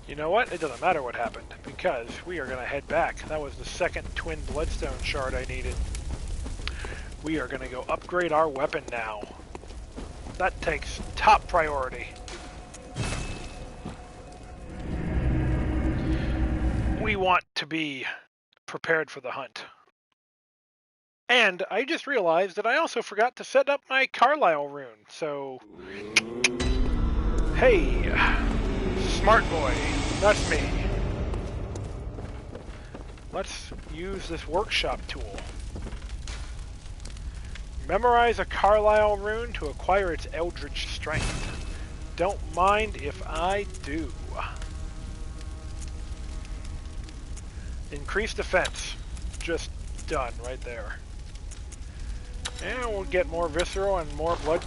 You know what? It doesn't matter what happened, because we are going to head back. That was the second twin bloodstone shard I needed. We are going to go upgrade our weapon now. That takes top priority. We want to be prepared for the hunt. And I just realized that I also forgot to set up my Carlisle rune, so... Hey, smart boy, that's me. Let's use this workshop tool. Memorize a Carlisle rune to acquire its eldritch strength. Don't mind if I do. Increase defense. Just done right there. And we'll get more visceral and more blood.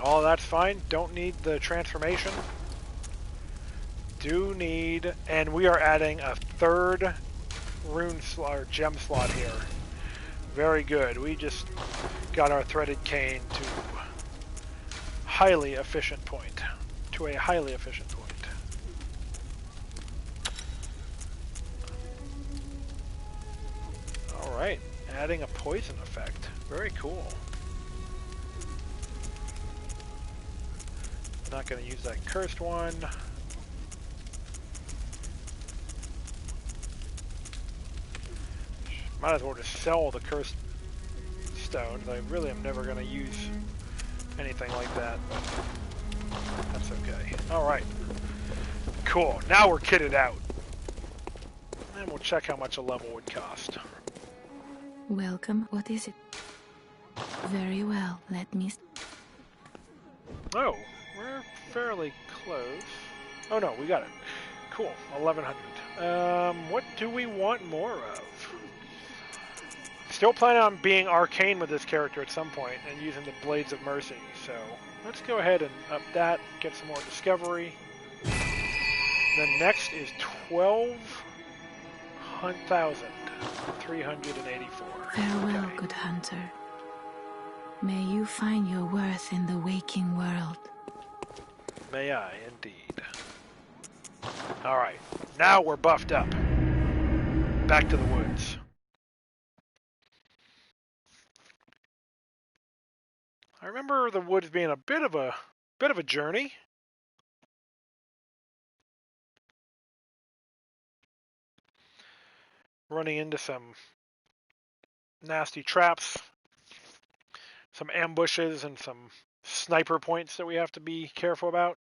Oh, that's fine. Don't need the transformation. Do need, and we are adding a third rune slot or gem slot here. Very good. We just got our threaded cane to a highly efficient point. All right, adding a poison effect. Very cool. Not going to use that cursed one. Might as well just sell the cursed stones. I really am never going to use anything like that, but that's okay. Alright. Cool. Now we're kitted out. And we'll check how much a level would cost. Welcome. What is it? Very well. Let me... Oh, we're fairly close. Oh no, we got it. Cool. 1100. What do we want more of? Still planning on being arcane with this character at some point and using the Blades of Mercy, so let's go ahead and up that, get some more discovery. Then next is 12,384. Farewell, okay. Good hunter. May you find your worth in the waking world. May I, indeed. Alright, now we're buffed up. Back to the woods. I remember the woods being a bit of a journey. Running into some nasty traps, some ambushes, and some sniper points that we have to be careful about.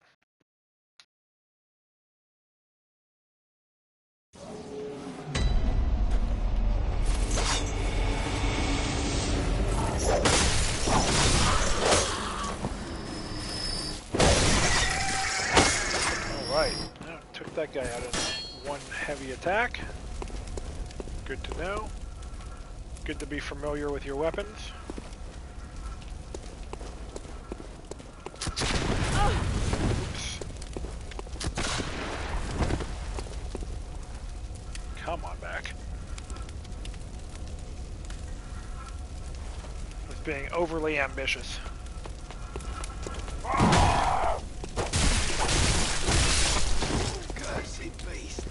Alright, took that guy out in one heavy attack. Good to know. Good to be familiar with your weapons. Oops. Come on back. I was being overly ambitious. Cursed beast.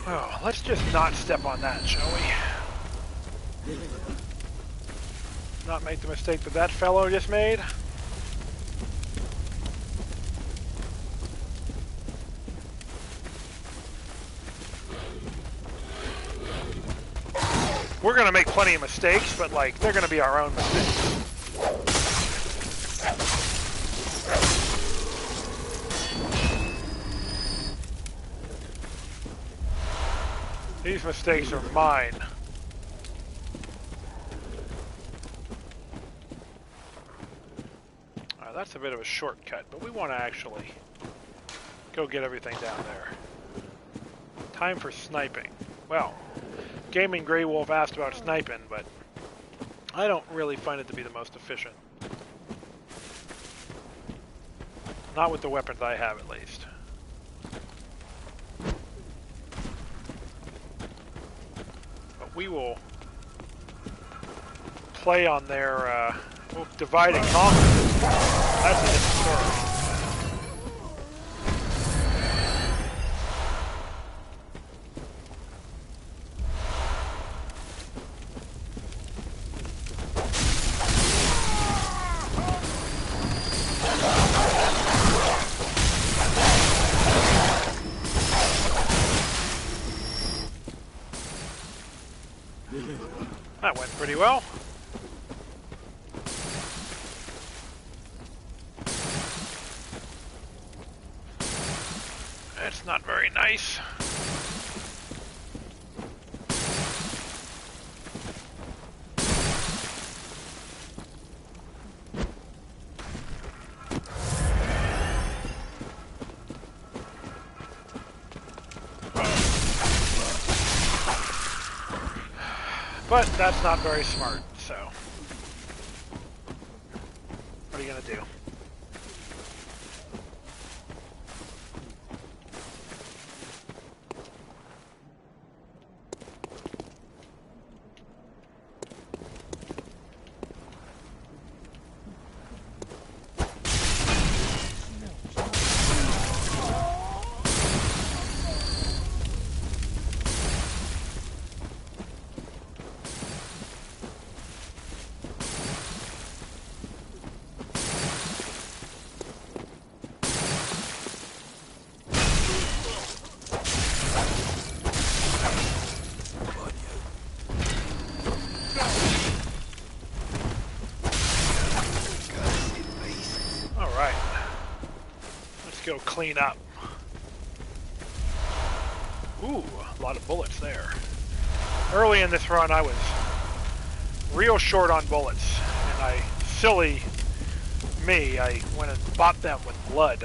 Oh, let's just not step on that, shall we? Not make the mistake that that fellow just made. We're gonna make plenty of mistakes, but like, they're gonna be our own mistakes. These mistakes are mine. Alright, that's a bit of a shortcut, but we want to actually go get everything down there. Time for sniping. Well, Gaming Grey Wolf asked about sniping, but I don't really find it to be the most efficient. Not with the weapons I have, at least. We will play on their we'll divide and conquer. That's a different story. That went pretty well. It's not very nice. But that's not very smart, so what are you gonna do? go clean up. Ooh, a lot of bullets there. Early in this run, I was real short on bullets, and silly me, I went and bought them with blood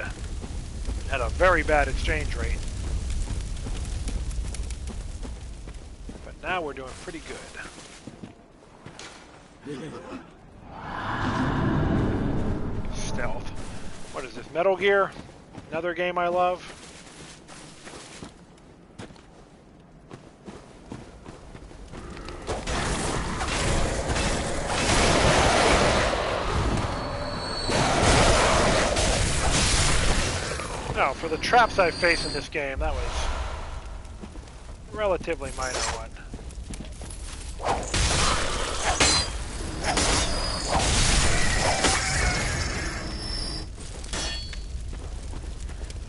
at a very bad exchange rate. But now we're doing pretty good. Stealth. What is this, Metal Gear? Another game I love. No, for the traps I face in this game, that was a relatively minor one.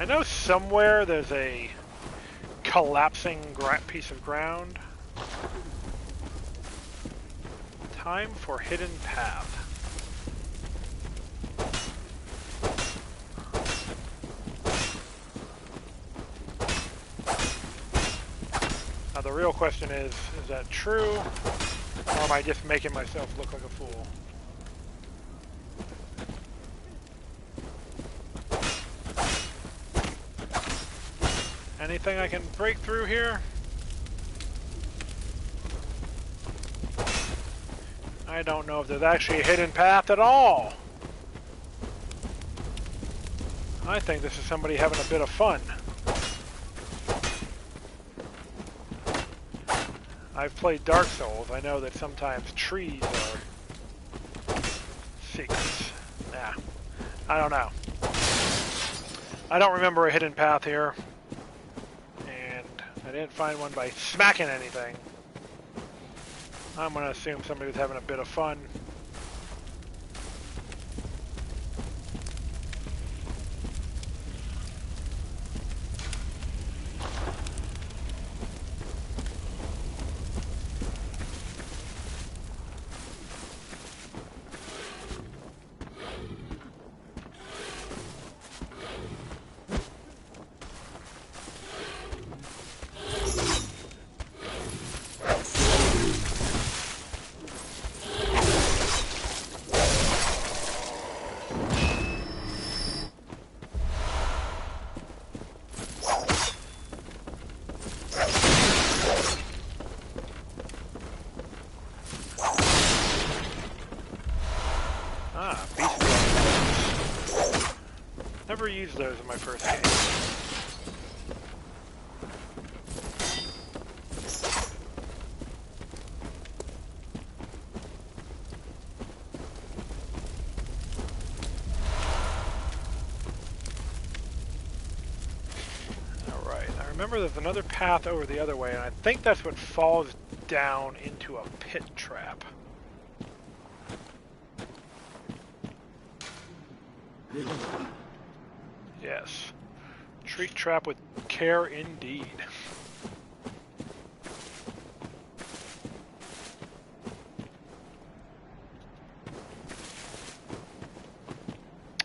I know somewhere there's a collapsing piece of ground. Time for hidden path. Now the real question is that true, or am I just making myself look like a fool? Anything I can break through here? I don't know if there's actually a hidden path at all. I think this is somebody having a bit of fun. I've played Dark Souls. I know that sometimes trees are secrets. Nah, I don't know. I don't remember a hidden path here. And I didn't find one by smacking anything. I'm going to assume somebody was having a bit of fun. Never used those in my first game. Alright, I remember there's another path over the other way, and I think that's what falls down into a pit trap. Yes. Treat trap with care indeed.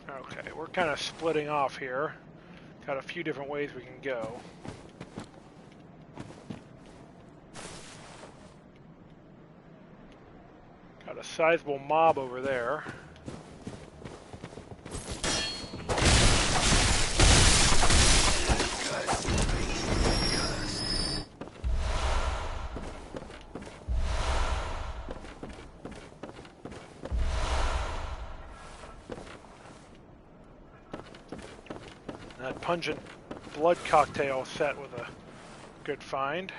Okay, we're kind of splitting off here. Got a few different ways we can go. Got a sizable mob over there. That pungent blood cocktail set with a good find.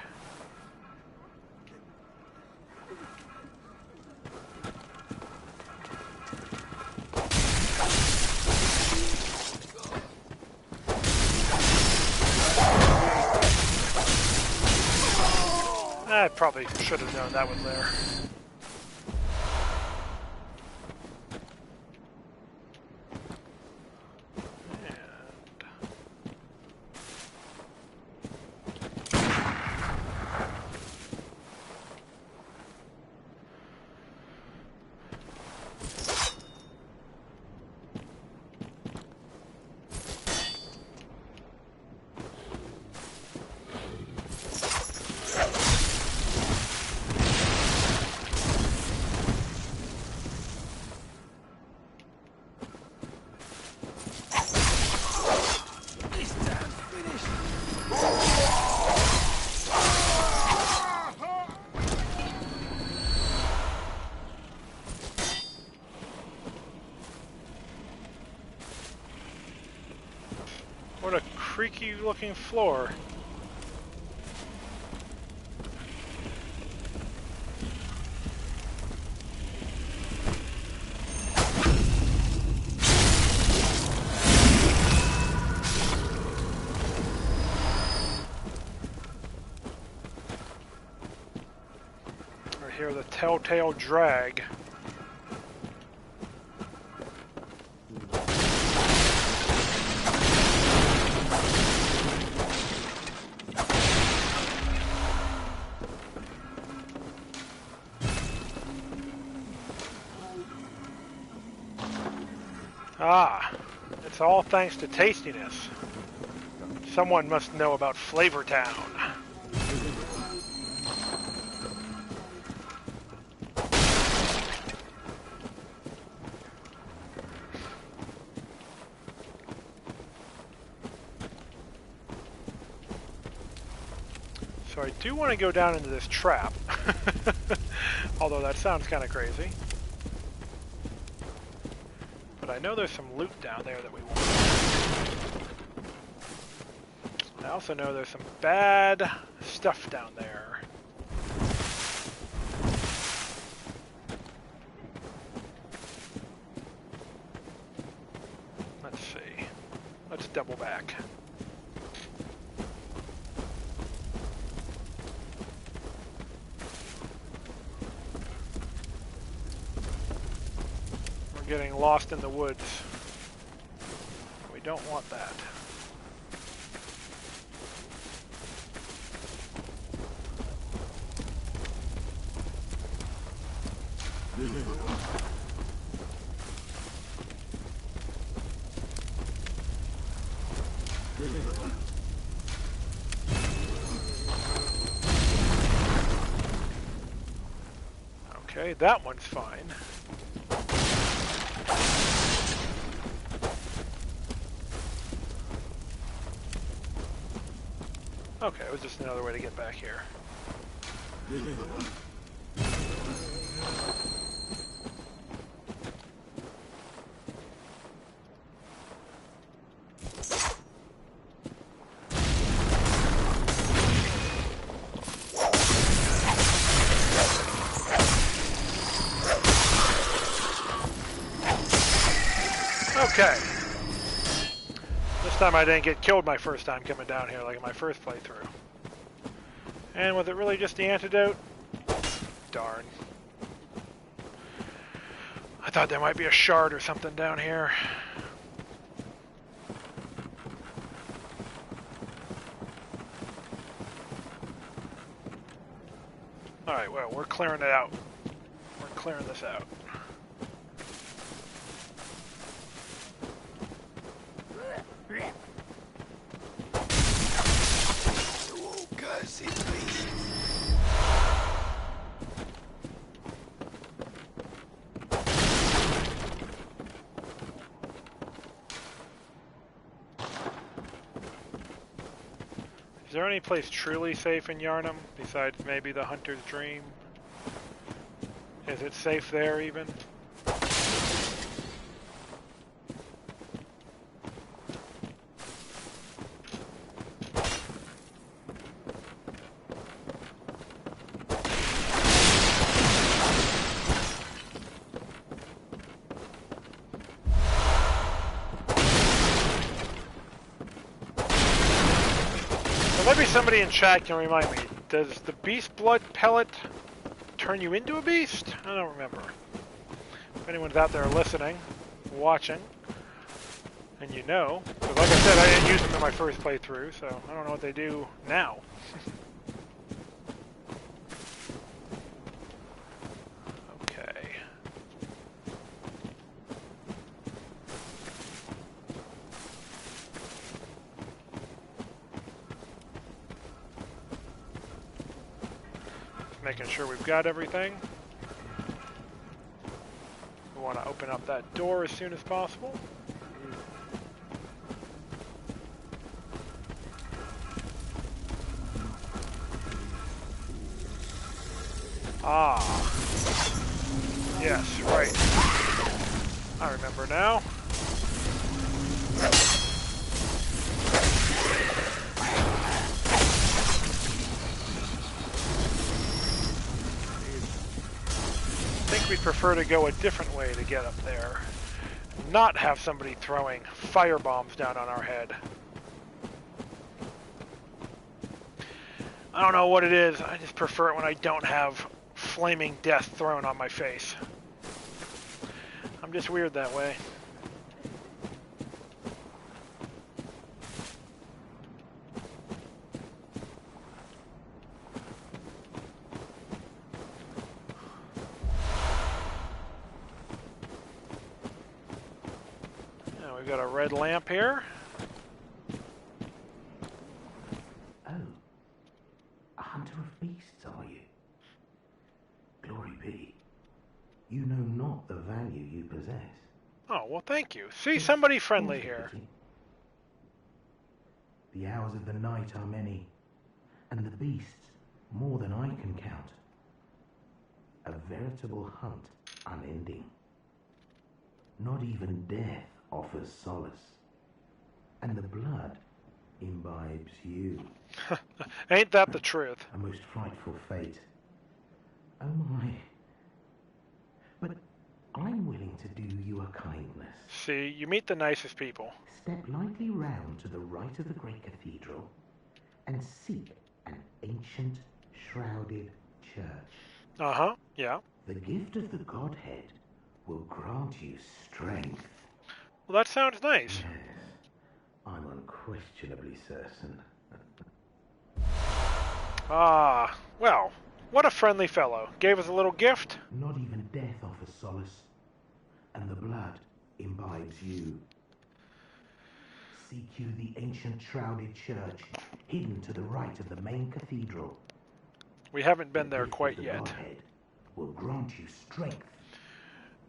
I probably should have known that was there. What a creaky looking floor. I hear the telltale drag. Ah, it's all thanks to tastiness. Someone must know about Flavor Town. So I do want to go down into this trap, although that sounds kind of crazy. But I know there's some loot down there that we want. I also know there's some bad stuff down there. Let's see. Let's double back. Getting lost in the woods. We don't want that. Okay, that one's fine. Okay, it was just another way to get back here. Okay. This time I didn't get killed my first time coming down here like in my first playthrough. And was it really just the antidote? Darn. I thought there might be a shard or something down here. Alright, well, we're clearing it out. We're clearing this out. Is there any place truly safe in Yharnam, besides maybe the Hunter's Dream? Is it safe there, even? Maybe somebody in chat can remind me, does the beast blood pellet turn you into a beast? I don't remember. If anyone's out there listening, watching, and you know, because like I said, I didn't use them in my first playthrough, so I don't know what they do now. Okay. Making sure we've got everything. We want to open up that door as soon as possible. Ah. Yes, right. I remember now. prefer to go a different way to get up there. Not have somebody throwing fire bombs down on our head. I don't know what it is. I just prefer it when I don't have flaming death thrown on my face. I'm just weird that way. Now we've got a red lamp here. Oh, a hunter of beasts, are you? Glory be. You know not the value you possess. Oh, well, thank you. See, somebody friendly here. The hours of the night are many, and the beasts more than I can count. A veritable hunt, unending. Not even death offers solace, and the blood imbibes you. Ain't that the truth? A most frightful fate. Oh my. But I'm willing to do you a kindness. See, you meet the nicest people. Step lightly round to the right of the great cathedral and seek an ancient, shrouded church. Uh-huh, yeah. The gift of the Godhead will grant you strength. Well, that sounds nice. Yes, I'm unquestionably certain. Ah, well, what a friendly fellow. Gave us a little gift. Not even death offers solace, and the blood imbibes you. Seek you the ancient shrouded church, hidden to the right of the main cathedral. We haven't been there quite yet. Godhead will grant you strength.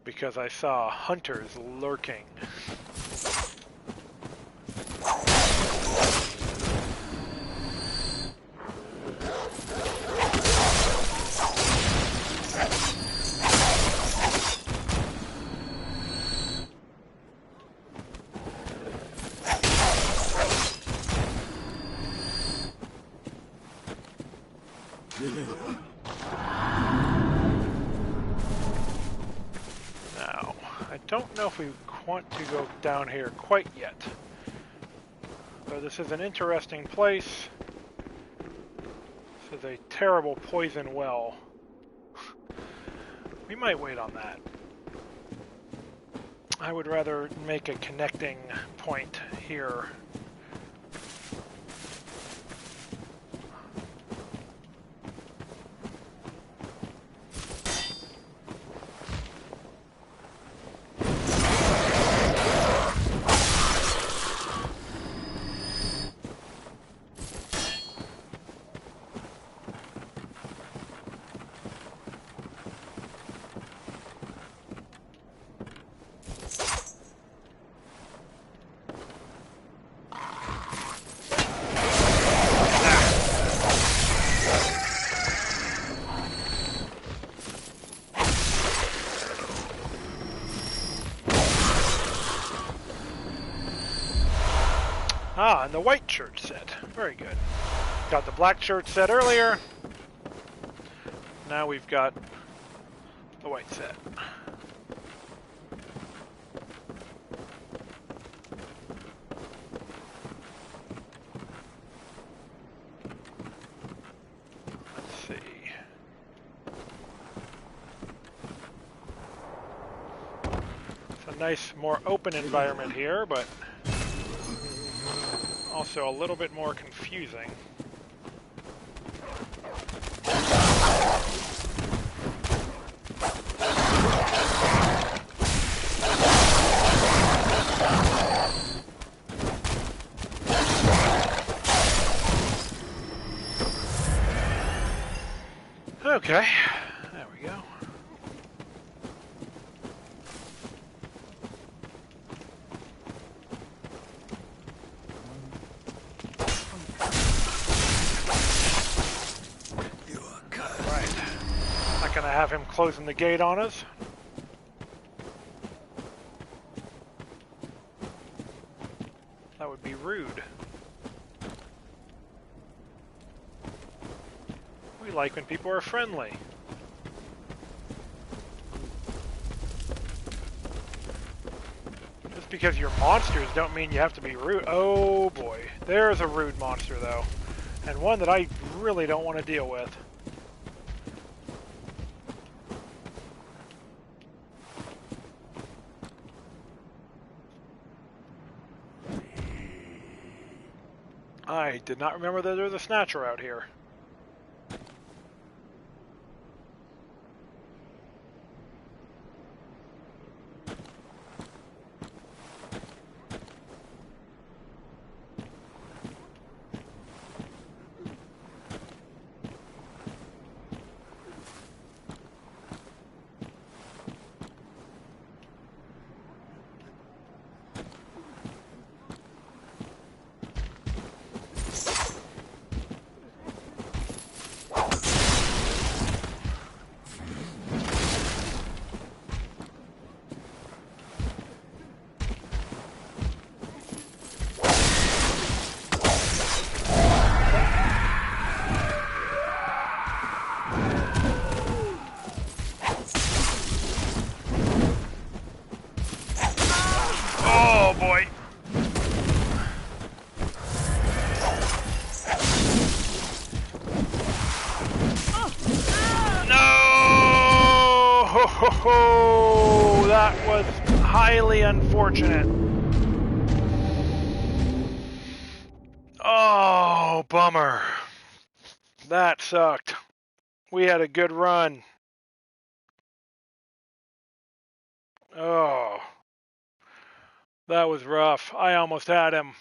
Because I saw hunters lurking. Now, I don't know if we want to go down here quite yet. But this is an interesting place. This is a terrible poison well. We might wait on that. I would rather make a connecting point here. Ah, and the white church set. Very good. Got the black church set earlier. Now we've got the white set. Let's see. It's a nice, more open environment here, but also a little bit more confusing. Okay, there we go. Gonna have him closing the gate on us. That would be rude. We like when people are friendly. because you're monsters don't mean you have to be rude. Oh boy, there's a rude monster though, and one that I really don't want to deal with. I did not remember that there was a snatcher out here. Oh boy. No! Ho, ho, ho. That was highly unfortunate. Oh, bummer. That sucked. We had a good run. Oh. That was rough. I almost had him.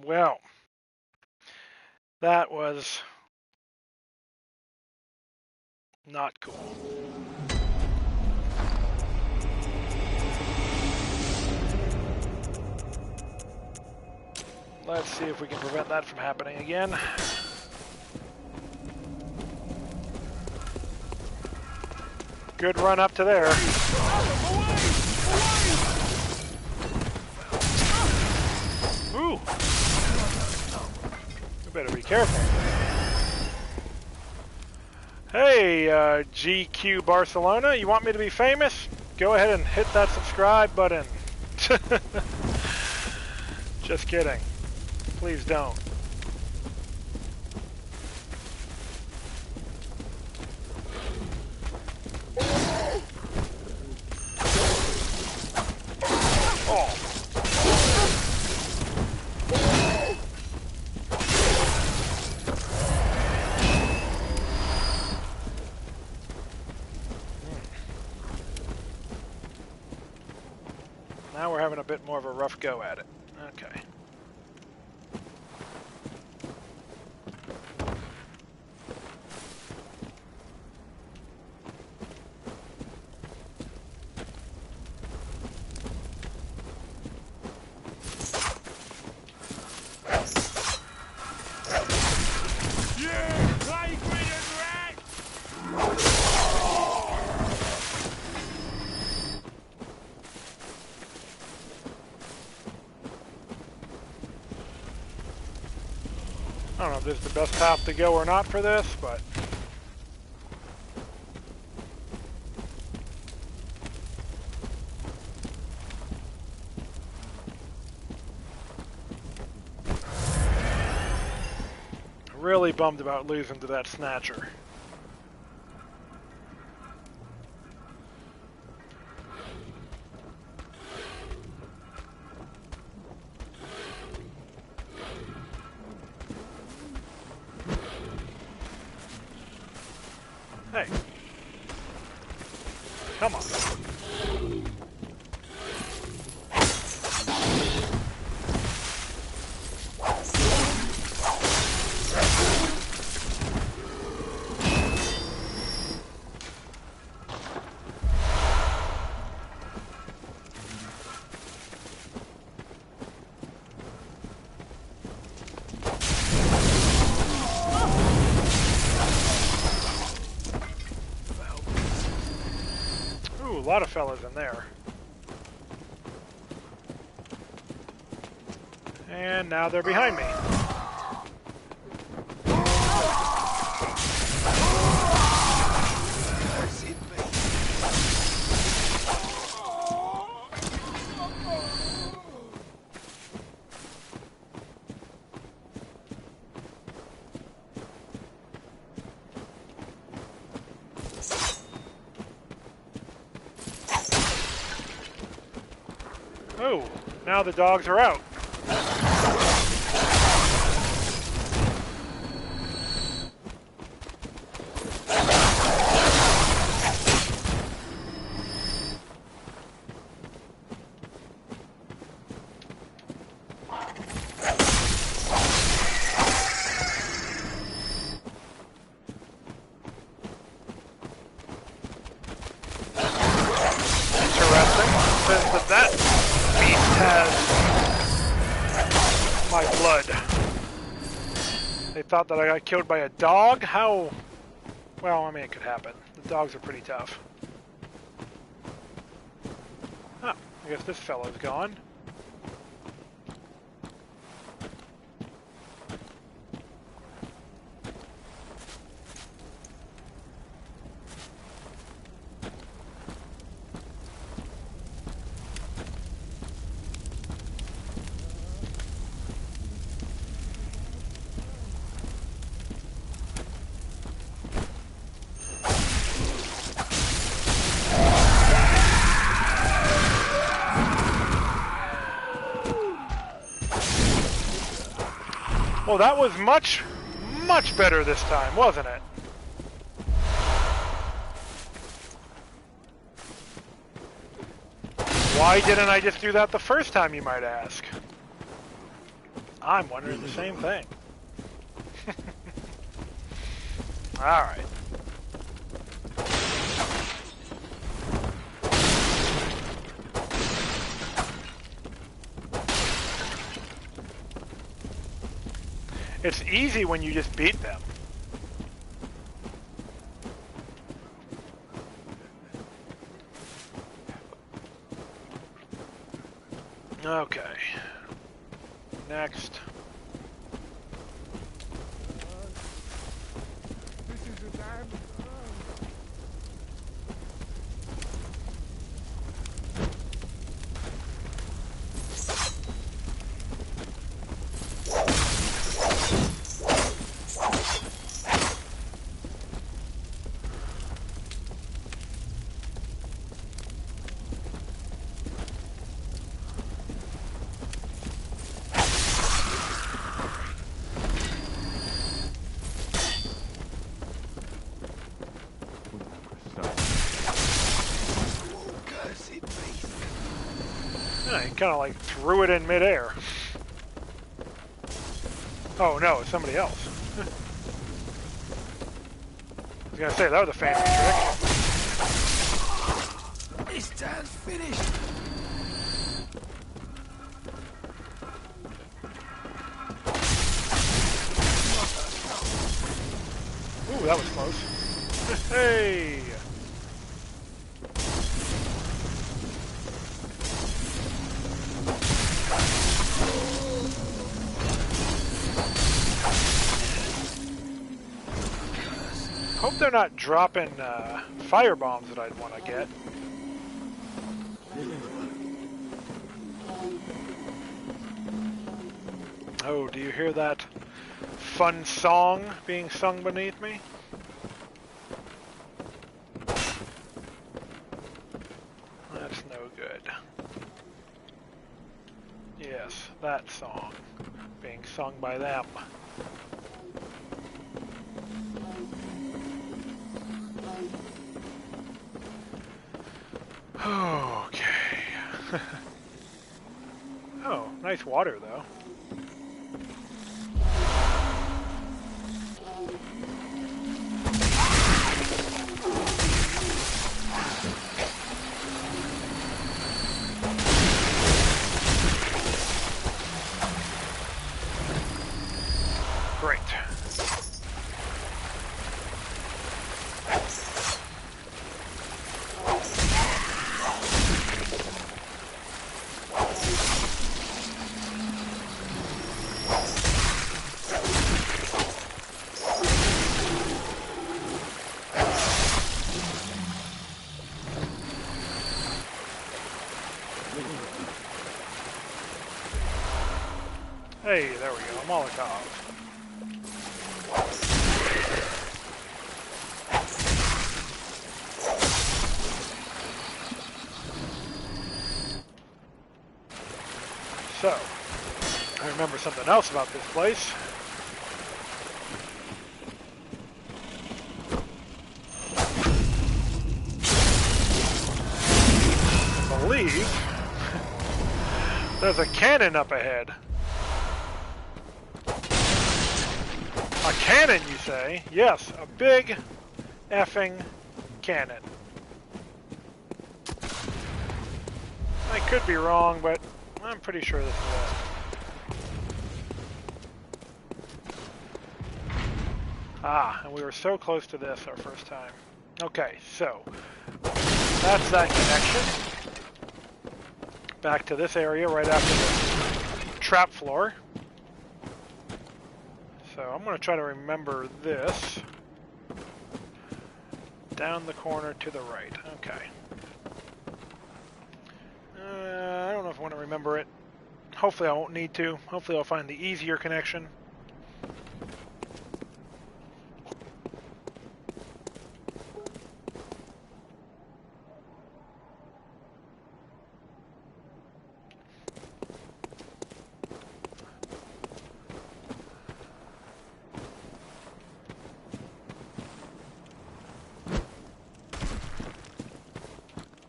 Well, that was not cool. Let's see if we can prevent that from happening again. Good run up to there. Ooh. You better be careful. Hey, GQ Barcelona, you want me to be famous? Go ahead and hit that subscribe button. Just kidding. Please don't. Oh. Now we're having a bit more of a rough go at it. Okay. I don't know if this is the best path to go or not for this, but... really bummed about losing to that snatcher. Hey. Come on. A lot of fellas in there. And now they're behind me. Oh, now the dogs are out. That beast has my blood. They thought that I got killed by a dog? How? Well, I mean, it could happen. The dogs are pretty tough. Oh, I guess this fellow's gone. Well, that was much, much better this time, wasn't it? Why didn't I just do that the first time, you might ask? I'm wondering the same thing. Alright. It's easy when you just beat them. Okay. Next. He kind of like threw it in midair. Oh no, it's somebody else. I was gonna say, that was a fancy trick. This dance finished. Ooh, that was close. Hey! Hope they're not dropping fire bombs that I'd want to get. Oh, do you hear that fun song being sung beneath me? That's no good. Yes, that song being sung by them. Okay. Oh, nice water though. Great. Hey, there we go, Molotov. So, I remember something else about this place. I believe there's a cannon up ahead. A cannon, you say? Yes, a big effing cannon. I could be wrong, but I'm pretty sure this is it. Ah, and we were so close to this our first time. Okay, so that's that connection. Back to this area right after the trap floor. So I'm going to try to remember this. Down the corner to the right. Okay. I don't know if I want to remember it. Hopefully I won't need to. Hopefully I'll find the easier connection.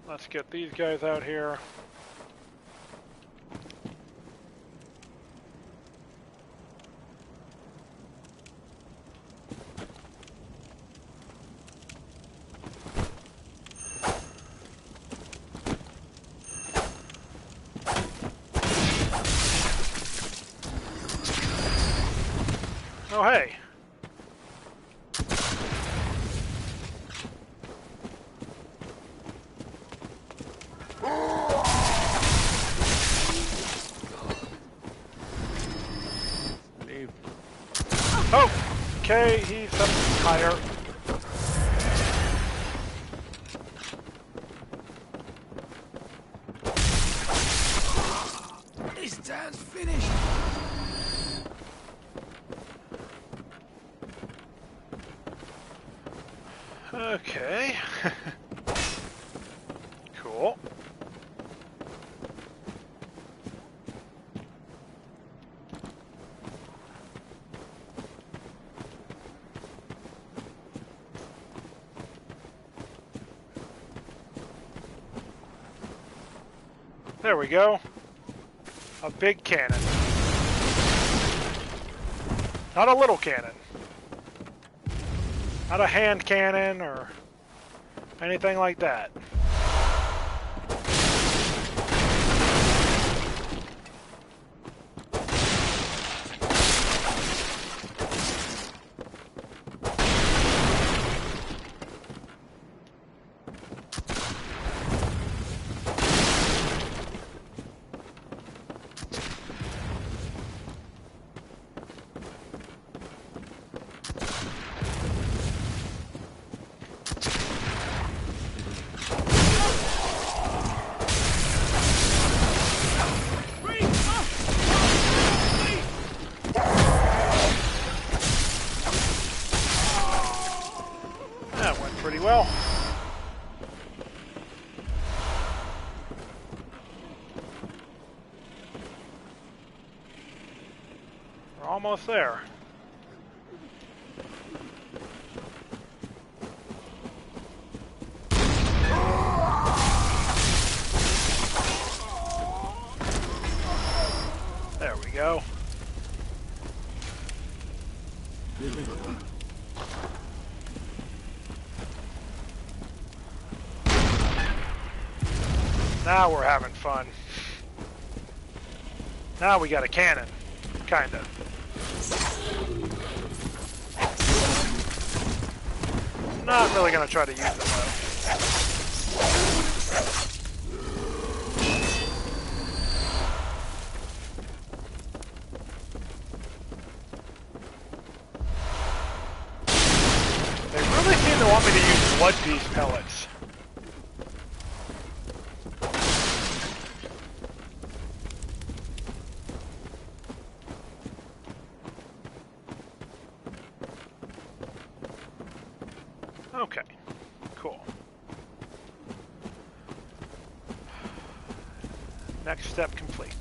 Let's get these guys out here. Oh, hey. Okay, he's up higher. This town's finished. Okay. Cool. There we go. A big cannon. Not a little cannon. Not a hand cannon or anything like that. Pretty well. We're almost there. There we go. Now we're having fun. Now we got a cannon. Kinda. Not really gonna try to use them though. They really seem to want me to use blood beast pellets. Okay, cool. Next step complete.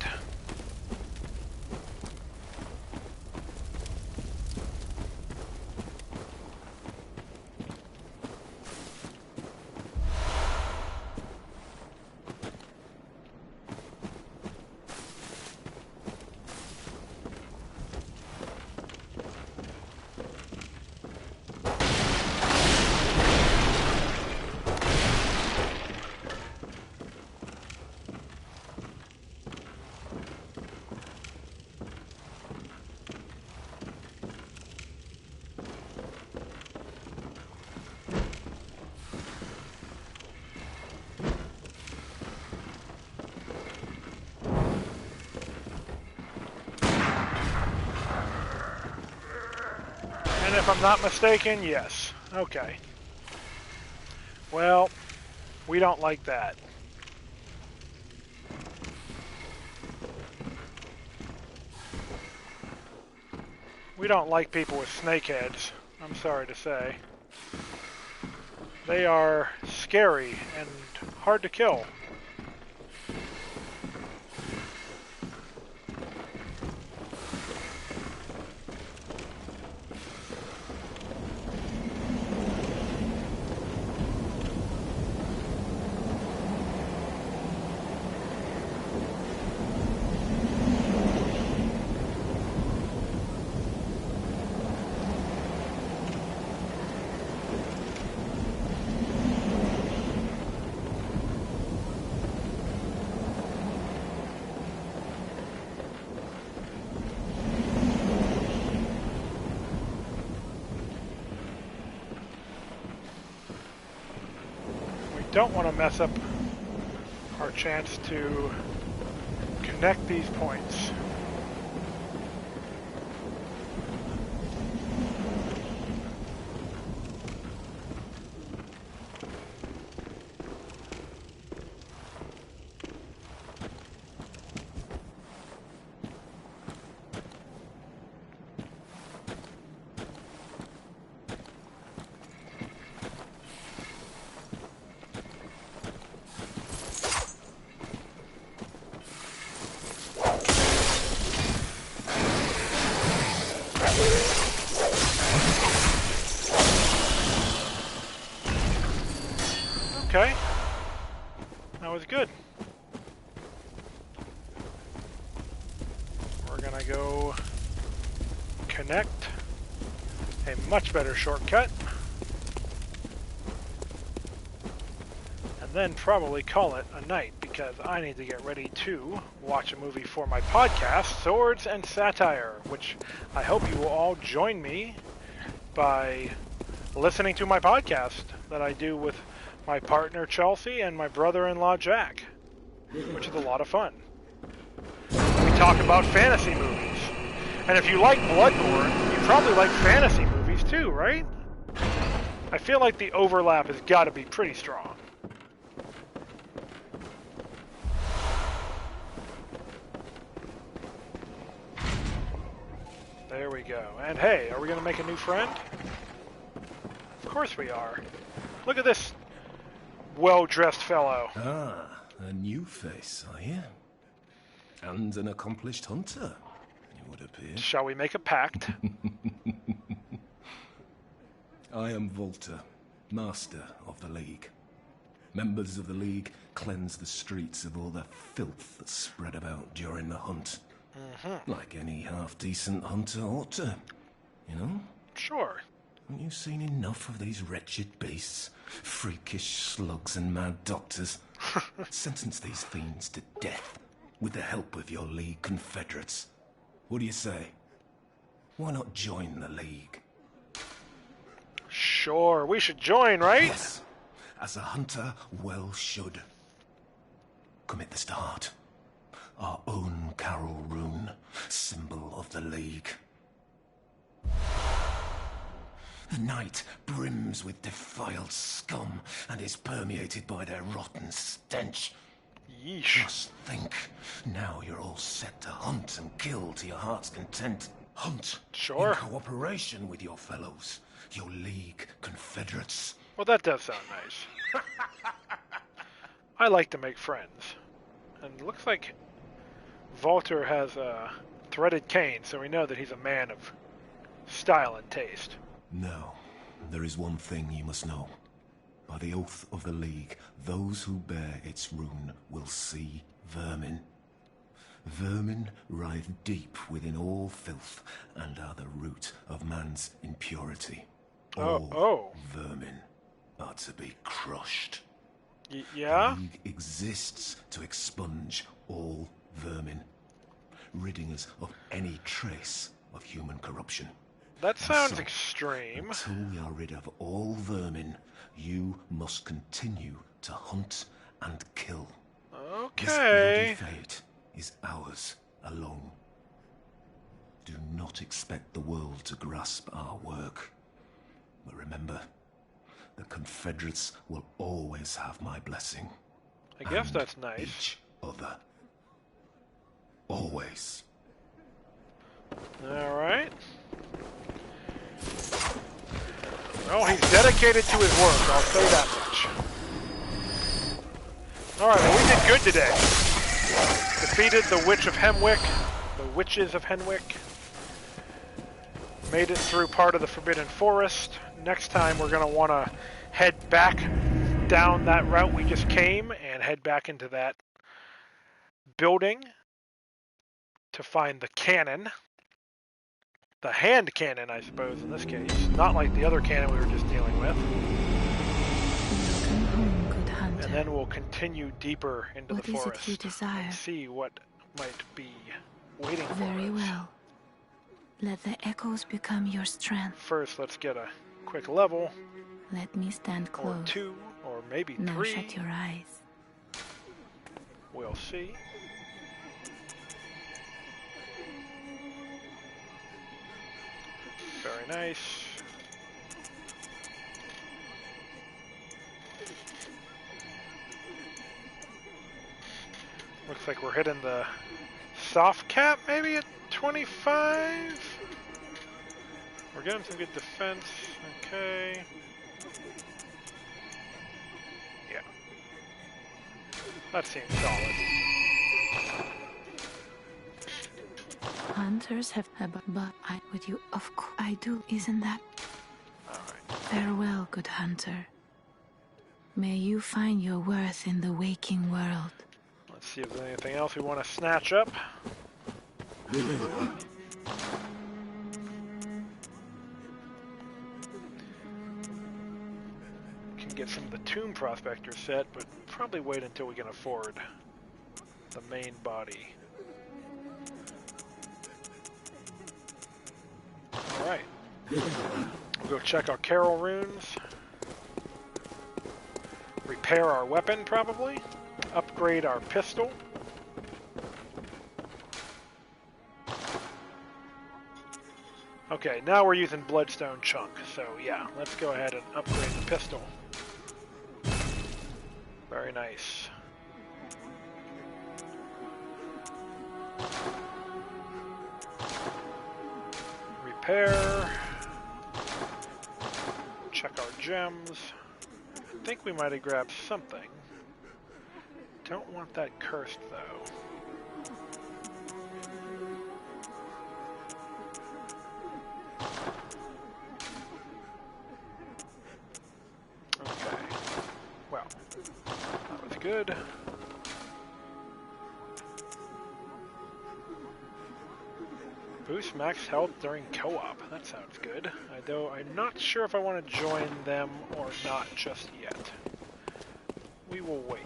And if I'm not mistaken, yes. Okay. Well, we don't like that. We don't like people with snake heads, I'm sorry to say. They are scary and hard to kill. Don't want to mess up our chance to connect these points. Okay, that was good. We're gonna go connect a much better shortcut, and then probably call it a night because I need to get ready to watch a movie for my podcast, Swords and Satire, which I hope you will all join me by listening to my podcast that I do with my partner Chelsea and my brother-in-law Jack, which is a lot of fun. We talk about fantasy movies. And if you like Bloodborne, you probably like fantasy movies too, right? I feel like the overlap has got to be pretty strong. There we go. And hey, are we going to make a new friend? Of course we are. Look at this well-dressed fellow. Ah, a new face, are you? And an accomplished hunter, it would appear. Shall we make a pact? I am Volta, master of the League. Members of the League cleanse the streets of all the filth that's spread about during the hunt. Like any half-decent hunter ought to, you know? Sure. Haven't you seen enough of these wretched beasts? Freakish slugs and mad doctors. Sentence these fiends to death with the help of your League confederates. What do you say? Why not join the League? Sure, we should join, right? Yes, as a hunter well should. Commit this to heart. Our own Carol rune, symbol of the League. The night brims with defiled scum and is permeated by their rotten stench. Yeesh. Just think, now you're all set to hunt and kill to your heart's content. Hunt Sure. in cooperation with your fellows, your League confederates. Well, that does sound nice. I like to make friends. And it looks like Volter has a threaded cane, so we know that he's a man of style and taste. Now, there is one thing you must know. By the oath of the League, those who bear its rune will see vermin. Vermin writhe deep within all filth and are the root of man's impurity. All vermin are to be crushed. Yeah? The League exists to expunge all vermin, ridding us of any trace of human corruption. That sounds extreme. Until we are rid of all vermin, you must continue to hunt and kill. Okay. This bloody fate is ours alone. Do not expect the world to grasp our work. But remember, the Confederates will always have my blessing. I guess and that's nice. Each other. Always. Alright. Well, he's dedicated to his work, I'll say that much. Alright, well, we did good today. Defeated the Witch of Hemwick, the Witches of Henwick. Made it through part of the Forbidden Forest. Next time we're going to want to head back down that route we just came and head back into that building to find the cannon. The hand cannon, I suppose, in this case. Not like the other cannon we were just dealing with. Welcome home, good hunter. And then we'll continue deeper into the forest. What is it you desire? And see what might be waiting for us. Very well. Let the echoes become your strength. First, let's get a quick level. Let me stand close. Or 2, or maybe now 3. Shut your eyes. We'll see. Very nice. Looks like we're hitting the soft cap maybe at 25. We're getting some good defense. Okay. Yeah. That seems solid. Hunters have but I with you, of course I do, isn't that? Alright. Farewell, good hunter. May you find your worth in the waking world. Let's see if there's anything else we want to snatch up. Can get some of the Tomb Prospector set, but probably wait until we can afford the main body. Alright. We'll go check our Carol runes. Repair our weapon, probably. Upgrade our pistol. Okay, now we're using Bloodstone Chunk, so yeah, let's go ahead and upgrade the pistol. Very nice. Repair. Check our gems. I think we might have grabbed something. Don't want that cursed, though. Okay. Well, that was good. Boost max health during co-op. That sounds good. Though I'm not sure if I want to join them or not just yet. We will wait.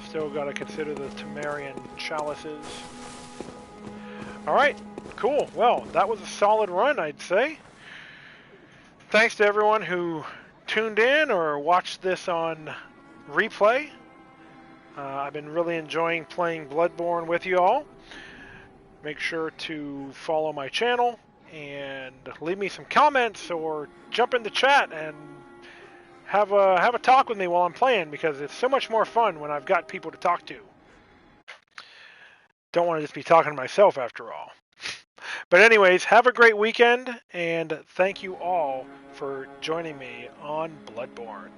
Still got to consider the Temerian chalices. Alright, cool. Well, that was a solid run, I'd say. Thanks to everyone who tuned in or watched this on replay. I've been really enjoying playing Bloodborne with you all. Make sure to follow my channel and leave me some comments or jump in the chat and have a talk with me while I'm playing, because it's so much more fun when I've got people to talk to. Don't want to just be talking to myself after all. But anyways, have a great weekend, and thank you all for joining me on Bloodborne.